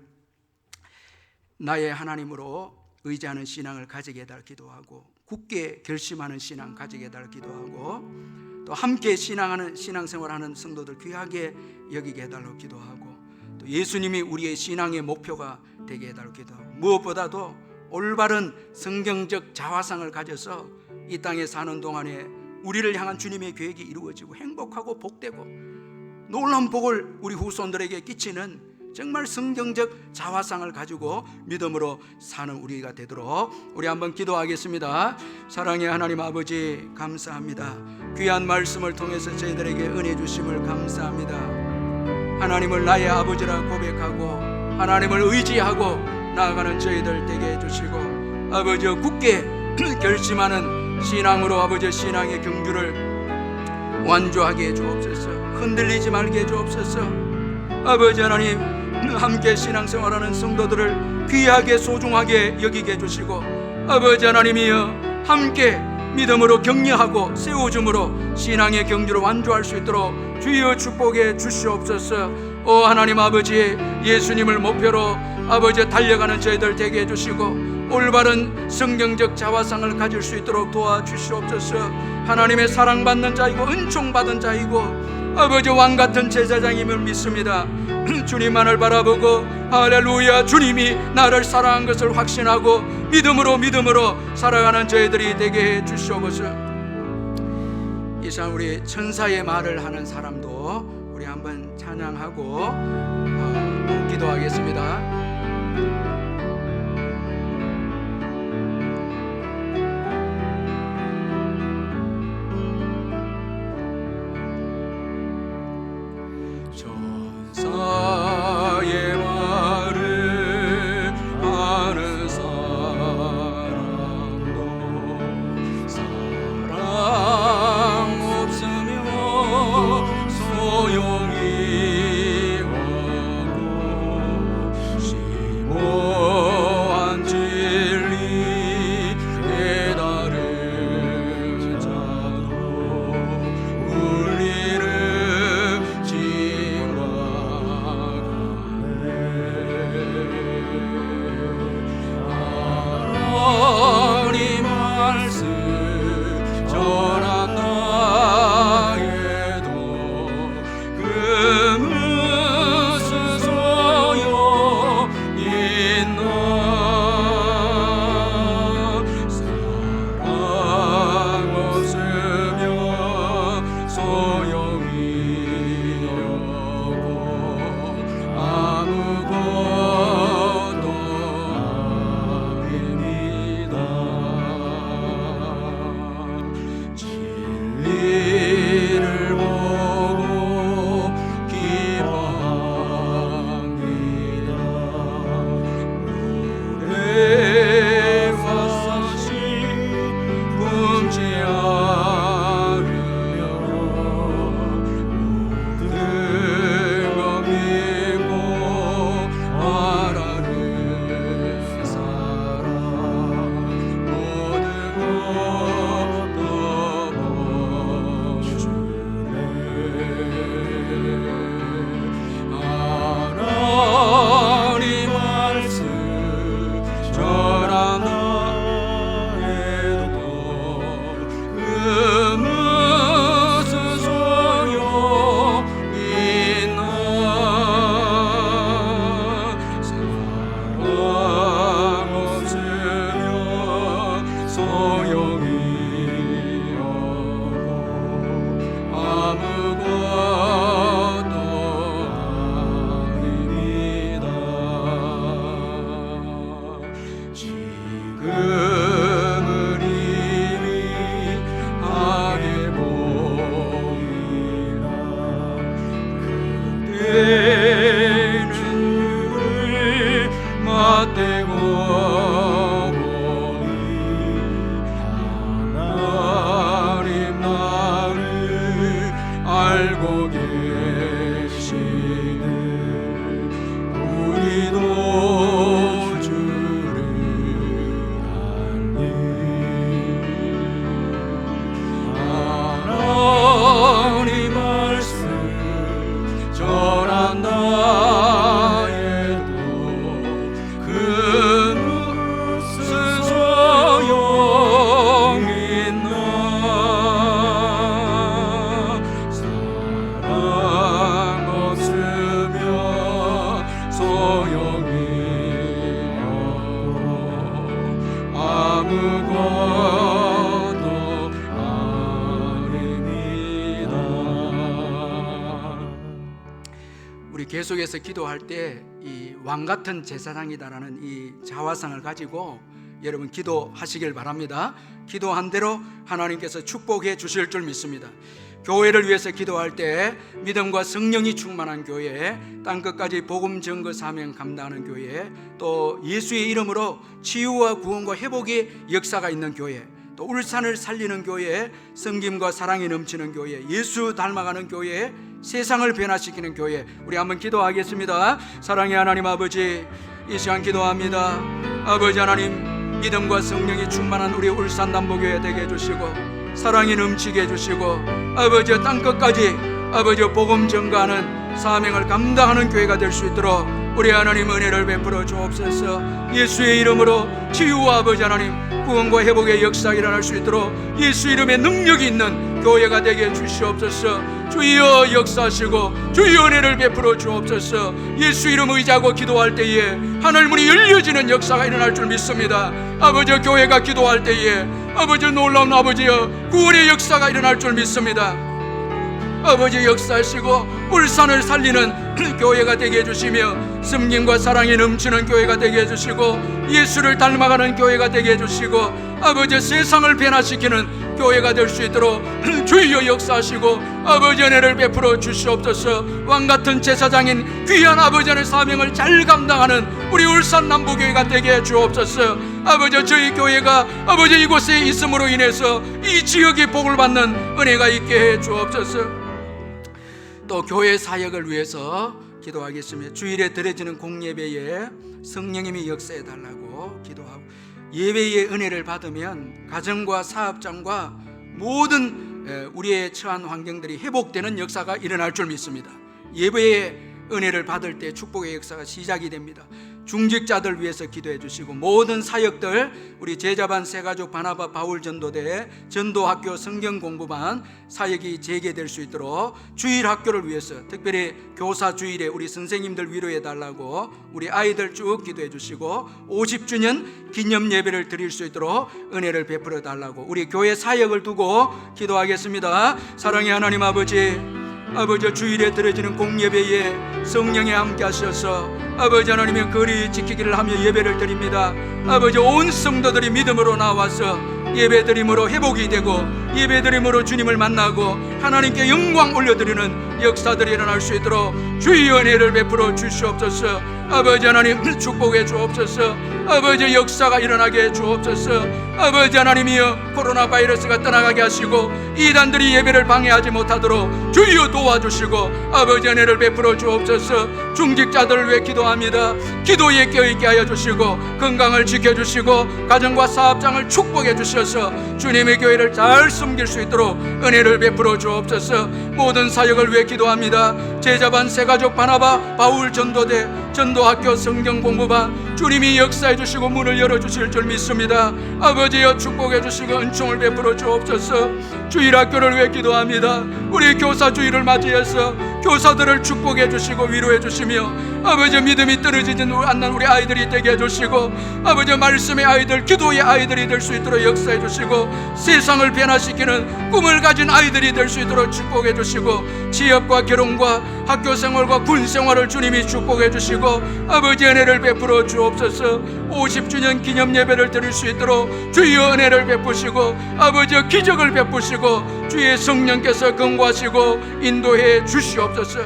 나의 하나님으로 의지하는 신앙을 가지게 해달라 기도하고, 굳게 결심하는 신앙 가지게 해달라 기도하고, 또 함께 신앙생활하는 성도들 귀하게 여기게 해달라고 기도하고, 또 예수님이 우리의 신앙의 목표가 되게 해달라고 기도하고, 무엇보다도 올바른 성경적 자화상을 가져서 이 땅에 사는 동안에 우리를 향한 주님의 계획이 이루어지고 행복하고 복되고 놀라운 복을 우리 후손들에게 끼치는 정말 성경적 자화상을 가지고 믿음으로 사는 우리가 되도록 우리 한번 기도하겠습니다. 사랑의 하나님 아버지, 감사합니다. 귀한 말씀을 통해서 저희들에게 은혜 주심을 감사합니다. 하나님을 나의 아버지라 고백하고 하나님을 의지하고 나아가는 저희들 되게 해주시고, 아버지 굳게 결심하는 신앙으로 아버지 신앙의 경주를 완주하게 해주옵소서. 흔들리지 말게 해주옵소서. 아버지 하나님, 함께 신앙생활하는 성도들을 귀하게 소중하게 여기게 해주시고, 아버지 하나님이여 함께 믿음으로 격려하고 세워줌으로 신앙의 경주를 완주할 수 있도록 주여 축복해 주시옵소서. 오 하나님 아버지, 예수님을 목표로 아버지 달려가는 저희들 되게 해주시고 올바른 성경적 자화상을 가질 수 있도록 도와주시옵소서. 하나님의 사랑받는 자이고 은총받은 자이고 아버지 왕같은 제사장임을 믿습니다. 주님만을 바라보고 할렐루야, 주님이 나를 사랑한 것을 확신하고 믿음으로 살아가는 저희들이 되게 해 주시옵소서. 이상 우리 천사의 말을 하는 사람도 우리 찬양하고 또 기도하겠습니다. 전사의 말을 아는 사람도 사랑 없으면 소용이 없고 심오한 진리 깨달은 자도 울리는 하나님 말씀 전한 나에도 그 무슨 소용 있나 사랑 없으면 소용이 없고 아무것도 진리를 보고 기뻐합니다. 노래와 사실 꿈지 않으며 모든 것 믿고 말하는 사람 모든 것도 하나님 말씀 전한 나에도 그 무슨 소용 있나 사랑 없으면 소용이 없고 아무것도 아닙니다. 지금은 이미 하게 보이나 그때는 유를 맞대고 보니 하나님 나를 알고 계시네 우리도 주를 알니 하나님 말씀 전한 나에도 그 무슨 소용 있나 사랑 없으면 소용이 없고 아무것도 아닙니다. 우리 계속해서 기도할 때 이 왕 같은 제사장이다라는 이 자화상을 가지고 여러분 기도하시길 바랍니다. 기도한 대로 하나님께서 축복해 주실 줄 믿습니다. 교회를 위해서 기도할 때 믿음과 성령이 충만한 교회, 땅끝까지 복음 증거 사명 감당하는 교회, 또 예수의 이름으로 치유와 구원과 회복의 역사가 있는 교회, 또 울산을 살리는 교회, 섬김과 사랑이 넘치는 교회, 예수 닮아가는 교회, 세상을 변화시키는 교회, 우리 한번 기도하겠습니다. 사랑의 하나님 아버지, 이 시간 기도합니다. 아버지 하나님, 믿음과 성령이 충만한 우리 울산 남부교회 되게 해주시고 사랑이 넘치게 해주시고 아버지 땅끝까지 아버지 복음 전가하는 사명을 감당하는 교회가 될 수 있도록 우리 하나님 은혜를 베풀어 주옵소서. 예수의 이름으로 치유와 아버지 하나님 구원과 회복의 역사가 일어날 수 있도록 예수 이름의 능력이 있는 교회가 되게 해주시옵소서. 주여 역사하시고 주여 은혜를 베풀어 주옵소서. 예수 이름 의지하고 기도할 때에 하늘문이 열려지는 역사가 일어날 줄 믿습니다. 아버지 교회가 기도할 때에 아버지 놀라운 아버지여 구원의 역사가 일어날 줄 믿습니다. 아버지 역사하시고 울산을 살리는 교회가 되게 해주시며 섬김과 사랑이 넘치는 교회가 되게 해주시고 예수를 닮아가는 교회가 되게 해주시고 아버지 세상을 변화시키는 교회가 될 수 있도록 주여 역사하시고 아버지 은혜를 베풀어 주시옵소서. 왕같은 제사장인 귀한 아버지 의 사명을 잘 감당하는 우리 울산 남부교회가 되게 해 주옵소서. 아버지 저희 교회가 아버지 이곳에 있음으로 인해서 이 지역이 복을 받는 은혜가 있게 해 주옵소서. 또 교회 사역을 위해서 기도하겠습니다. 주일에 드려지는 공예배에 성령님이 역사해 달라고 기도하고, 예배의 은혜를 받으면 가정과 사업장과 모든 우리의 처한 환경들이 회복되는 역사가 일어날 줄 믿습니다. 예배의 은혜를 받을 때 축복의 역사가 시작이 됩니다. 중직자들 위해서 기도해 주시고 모든 사역들, 우리 제자반 새가족 바나바 바울 전도대 전도학교 성경공부반 사역이 재개될 수 있도록 주일 학교를 위해서 특별히 교사 주일에 우리 선생님들 위로해 달라고 우리 아이들 쭉 기도해 주시고 50주년 기념 예배를 드릴 수 있도록 은혜를 베풀어 달라고 우리 교회 사역을 두고 기도하겠습니다. 사랑의 하나님 아버지, 아버지 주일에 드려지는 공예배에 성령이 함께 하셔서 아버지 하나님의 거리 지키기를 하며 예배를 드립니다. 아버지 온 성도들이 믿음으로 나와서 예배드림으로 회복이 되고 예배드림으로 주님을 만나고 하나님께 영광 올려드리는 역사들이 일어날 수 있도록 주의 은혜를 베풀어 주시옵소서. 아버지 하나님 축복해 주옵소서. 아버지 역사가 일어나게 해 주옵소서. 아버지 하나님이여 코로나 바이러스가 떠나가게 하시고 이단들이 예배를 방해하지 못하도록 주여 도와주시고 아버지 은혜를 베풀어 주옵소서. 중직자들을 위해 기도합니다. 기도에 껴있게 하여 주시고 건강을 지켜주시고 가정과 사업장을 축복해 주셔서 주님의 교회를 잘 섬길 수 있도록 은혜를 베풀어 주옵소서. 모든 사역을 위해 기도합니다. 제자반 새가족 바나바 바울 전도대 전도학교 성경공부반 주님이 역사해 주시고 문을 열어주실 줄 믿습니다. 아버지여 축복해 주시고 은총을 베풀어 주옵소서. 주일학교를 위해 기도합니다. 우리 교사 주일을 맞이해서 교사들을 축복해 주시고 위로해 주시며 아버지 믿음이 떨어지지 않는 우리 아이들이 되게 해주시고 아버지 말씀의 아이들, 기도의 아이들이 될 수 있도록 역사해 주시고 세상을 변화시키는 꿈을 가진 아이들이 될 수 있도록 축복해 주시고 취업과 결혼과 학교 생활과 군 생활을 주님이 축복해 주시고 아버지 은혜를 베풀어 주옵소서. 50주년 기념 예배를 드릴 수 있도록 주의 은혜를 베푸시고 아버지 기적을 베푸시고 주의 성령께서 근거하시고 인도해 주시옵소서.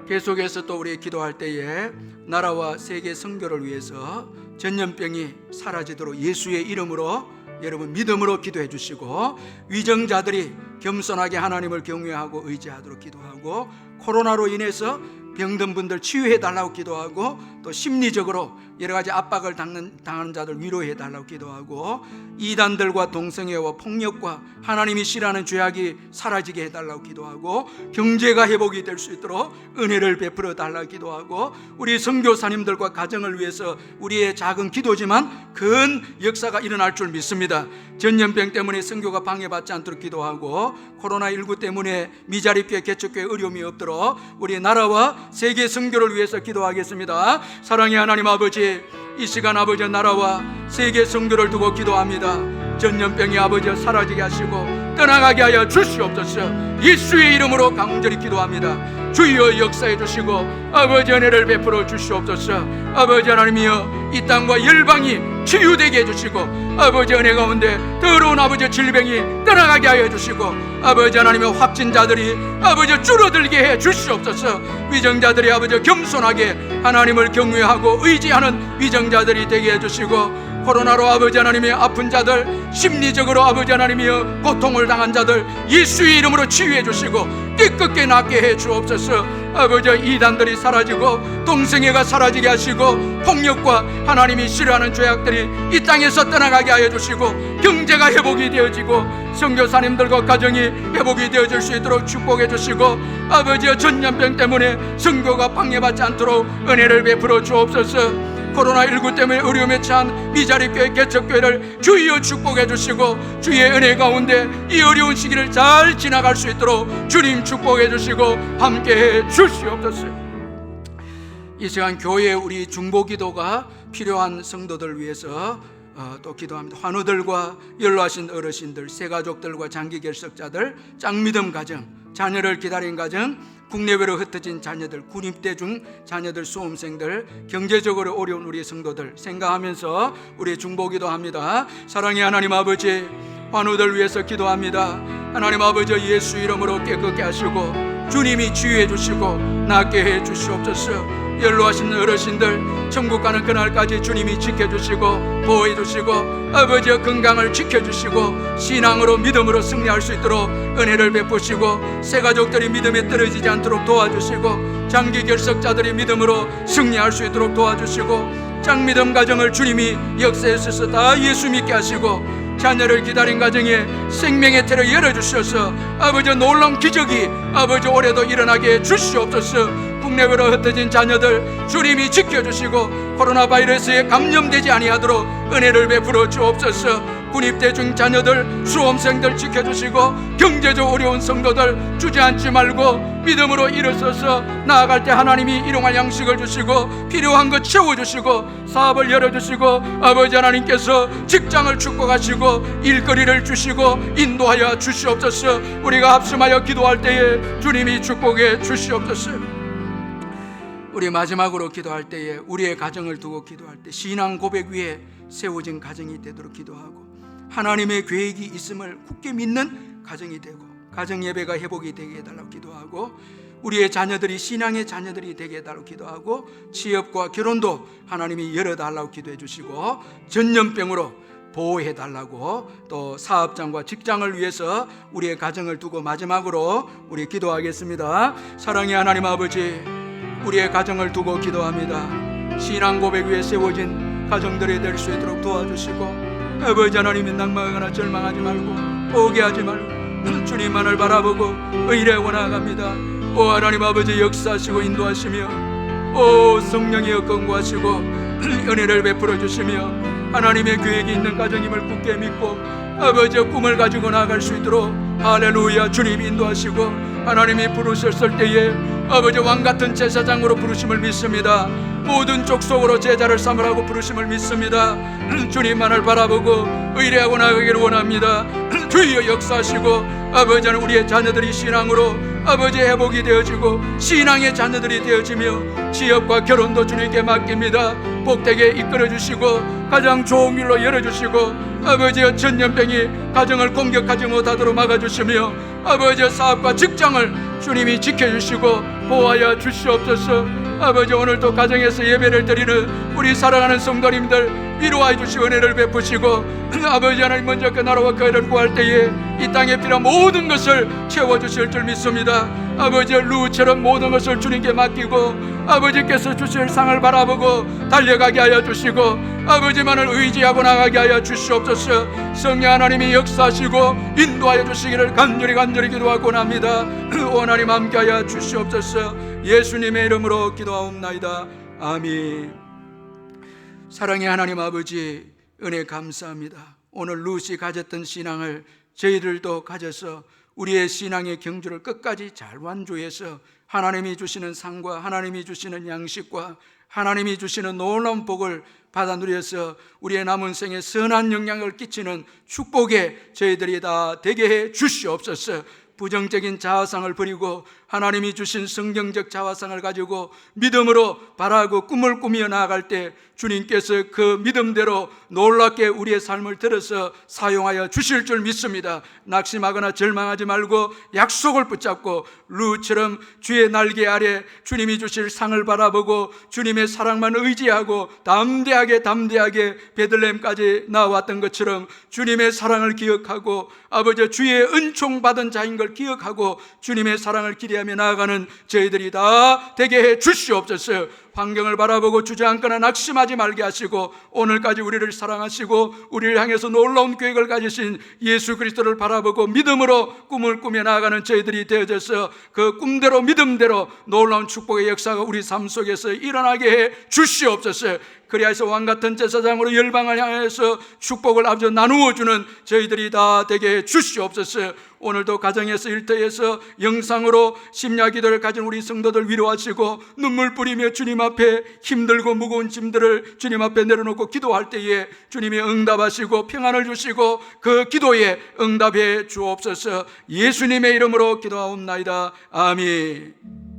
계속해서 또 우리 기도할 때에 나라와 세계 선교를 위해서 전염병이 사라지도록 예수의 이름으로 여러분 믿음으로 기도해 주시고 위정자들이 겸손하게 하나님을 경외하고 의지하도록 기도하고 코로나로 인해서 병든 분들 치유해 달라고 기도하고 또 심리적으로 여러 가지 압박을 당하는 자들 위로해 달라고 기도하고 이단들과 동성애와 폭력과 하나님이 싫어하는 죄악이 사라지게 해달라고 기도하고 경제가 회복이 될 수 있도록 은혜를 베풀어 달라고 기도하고 우리 선교사님들과 가정을 위해서 우리의 작은 기도지만 큰 역사가 일어날 줄 믿습니다. 전염병 때문에 선교가 방해받지 않도록 기도하고 코로나19 때문에 미자립교회 개척교회 어려움이 없도록 우리 나라와 세계 선교를 위해서 기도하겠습니다. 사랑의 하나님 아버지, 이 시간 아버지 나라와 세계 선교를 두고 기도합니다. 전염병이 아버지 사라지게 하시고 떠나가게 하여 주시옵소서. 예수의 이름으로 간절히 기도합니다. 주여 역사해 주시고 아버지 은혜를 베풀어 주시옵소서. 아버지 하나님이여 이 땅과 열방이 치유되게 해주시고 아버지 은혜 가운데 더러운 아버지 질병이 떠나가게 하여 주시고 아버지 하나님의 확진자들이 아버지 줄어들게 해 주시옵소서. 위정자들이 아버지 겸손하게 하나님을 경외하고 의지하는 위정자들이 되게 해 주시고 코로나로 아버지 하나님의 아픈 자들, 심리적으로 아버지 하나님이여 고통을 당한 자들 예수의 이름으로 치유해 주시고 깨끗게 낫게 해 주옵소서. 아버지 이단들이 사라지고 동성애가 사라지게 하시고 폭력과 하나님이 싫어하는 죄악들이 이 땅에서 떠나가게 하여 주시고 경제가 회복이 되어지고 선교사님들과 가정이 회복이 되어질 수 있도록 축복해 주시고 아버지의 전염병 때문에 선교가 방해받지 않도록 은혜를 베풀어 주옵소서. 코로나19 때문에 어려움에 처한 미자립교회 개척교회를 주여 축복해 주시고 주의 은혜 가운데 이 어려운 시기를 잘 지나갈 수 있도록 주님 축복해 주시고 함께해 주시옵소서. 이 시간 교회에 우리 중보기도가 필요한 성도들 위해서 또 기도합니다. 환우들과 연로하신 어르신들, 새가족들과 장기결석자들, 짱믿음 가정, 자녀를 기다린 가정, 국내외로 흩어진 자녀들, 군입대 중 자녀들, 수험생들, 경제적으로 어려운 우리 성도들 생각하면서 우리 중보기도 합니다. 사랑의 하나님 아버지, 환우들 위해서 기도합니다. 하나님 아버지, 예수 이름으로 깨끗게 하시고 주님이 치유해 주시고 낫게 해 주시옵소서. 연로하신 어르신들 천국 가는 그날까지 주님이 지켜주시고 보호해 주시고 아버지 건강을 지켜주시고 신앙으로 믿음으로 승리할 수 있도록 은혜를 베푸시고 새가족들이 믿음에 떨어지지 않도록 도와주시고 장기 결석자들이 믿음으로 승리할 수 있도록 도와주시고 짱믿음 가정을 주님이 역사에서 다 예수 믿게 하시고 자녀를 기다린 가정에 생명의 태를 열어주셔서 아버지 놀라운 기적이 아버지 올해도 일어나게 해 주시옵소서. 국내외로 흩어진 자녀들 주님이 지켜주시고 코로나 바이러스에 감염되지 아니하도록 은혜를 베풀어 주옵소서. 군입대 중 자녀들, 수험생들 지켜주시고 경제적 어려운 성도들 주저앉지 말고 믿음으로 일어서서 나아갈 때 하나님이 일용할 양식을 주시고 필요한 것 채워주시고 사업을 열어주시고 아버지 하나님께서 직장을 축복하시고 일거리를 주시고 인도하여 주시옵소서. 우리가 합심하여 기도할 때에 주님이 축복해 주시옵소서. 우리 마지막으로 기도할 때에 우리의 가정을 두고 기도할 때 신앙 고백 위에 세워진 가정이 되도록 기도하고 하나님의 계획이 있음을 굳게 믿는 가정이 되고 가정 예배가 회복이 되게 해달라고 기도하고 우리의 자녀들이 신앙의 자녀들이 되게 해달라고 기도하고 취업과 결혼도 하나님이 열어달라고 기도해 주시고 전염병으로 보호해 달라고 또 사업장과 직장을 위해서 우리의 가정을 두고 마지막으로 우리 기도하겠습니다. 사랑의 하나님 아버지, 우리의 가정을 두고 기도합니다. 신앙 고백 위에 세워진 가정들이 될 수 있도록 도와주시고 아버지 하나님이 낭망하거나 절망하지 말고 포기하지 말고 주님만을 바라보고 의뢰하고 나아갑니다. 오 하나님 아버지, 역사하시고 인도하시며 오 성령이여 권고하시고 은혜를 베풀어 주시며 하나님의 계획이 있는 가정임을 굳게 믿고 아버지 꿈을 가지고 나아갈 수 있도록 할렐루야 주님이 인도하시고 하나님이 부르셨을 때에 아버지 왕같은 제사장으로 부르심을 믿습니다. 모든 족속으로 제자를 삼으라고 부르심을 믿습니다. 주님만을 바라보고 의뢰하고 나가기를 원합니다. 주여 역사하시고 아버지는 우리의 자녀들이 신앙으로 아버지 회복이 되어지고 신앙의 자녀들이 되어지며 취업과 결혼도 주님께 맡깁니다. 복되게 이끌어주시고 가장 좋은 길로 열어주시고 아버지의 전염병이 가정을 공격하지 못하도록 막아주시며 아버지의 사업과 직장을 주님이 지켜주시고 보호하여 주시옵소서. 아버지, 오늘도 가정에서 예배를 드리는 우리 사랑하는 성도님들 위로하여 주시고 은혜를 베푸시고 아버지 하나님 먼저 그 나라와 그 의를 구할 때에 이 땅에 필요한 모든 것을 채워주실 줄 믿습니다. 아버지 루처럼 모든 것을 주님께 맡기고 아버지께서 주실 상을 바라보고 달려가게 하여 주시고 아버지만을 의지하고 나가게 하여 주시옵소서. 성령 하나님이 역사하시고 인도하여 주시기를 간절히 기도하고 합니다. 오 하나님 함께하여 주시옵소서. 예수님의 이름으로 기도하옵나이다. 아멘. 사랑의 하나님 아버지, 은혜 감사합니다. 오늘 루시 가졌던 신앙을 저희들도 가져서 우리의 신앙의 경주를 끝까지 잘 완주해서 하나님이 주시는 상과 하나님이 주시는 양식과 하나님이 주시는 놀라운 복을 받아 누려서 우리의 남은 생에 선한 영향을 끼치는 축복에 저희들이 다 되게 해 주시옵소서. 부정적인 자화상을 버리고 하나님이 주신 성경적 자화상을 가지고 믿음으로 바라고 꿈을 꾸며 나아갈 때 주님께서 그 믿음대로 놀랍게 우리의 삶을 들어서 사용하여 주실 줄 믿습니다. 낙심하거나 절망하지 말고 약속을 붙잡고 루처럼 주의 날개 아래 주님이 주실 상을 바라보고 주님의 사랑만 의지하고 담대하게 베들레헴까지 나왔던 것처럼 주님의 사랑을 기억하고 아버지 주의 은총 받은 자인 걸 기억하고 주님의 사랑을 기대하며 나아가는 저희들이 다 되게 해 주시옵소서. 환경을 바라보고 주저앉거나 낙심하지 말게 하시고 오늘까지 우리를 사랑하시고 우리를 향해서 놀라운 계획을 가지신 예수 그리스도를 바라보고 믿음으로 꿈을 꾸며 나아가는 저희들이 되어져서 그 꿈대로 믿음대로 놀라운 축복의 역사가 우리 삶 속에서 일어나게 해 주시옵소서. 그리하여서 왕같은 제사장으로 열방을 향해서 축복을 아버지 나누어주는 저희들이 다 되게 해 주시옵소서. 오늘도 가정에서 일터에서 영상으로 심야 기도를 가진 우리 성도들 위로하시고 눈물 뿌리며 주님 앞에 힘들고 무거운 짐들을 주님 앞에 내려놓고 기도할 때에 주님이 응답하시고 평안을 주시고 그 기도에 응답해 주옵소서. 예수님의 이름으로 기도하옵나이다. 아멘.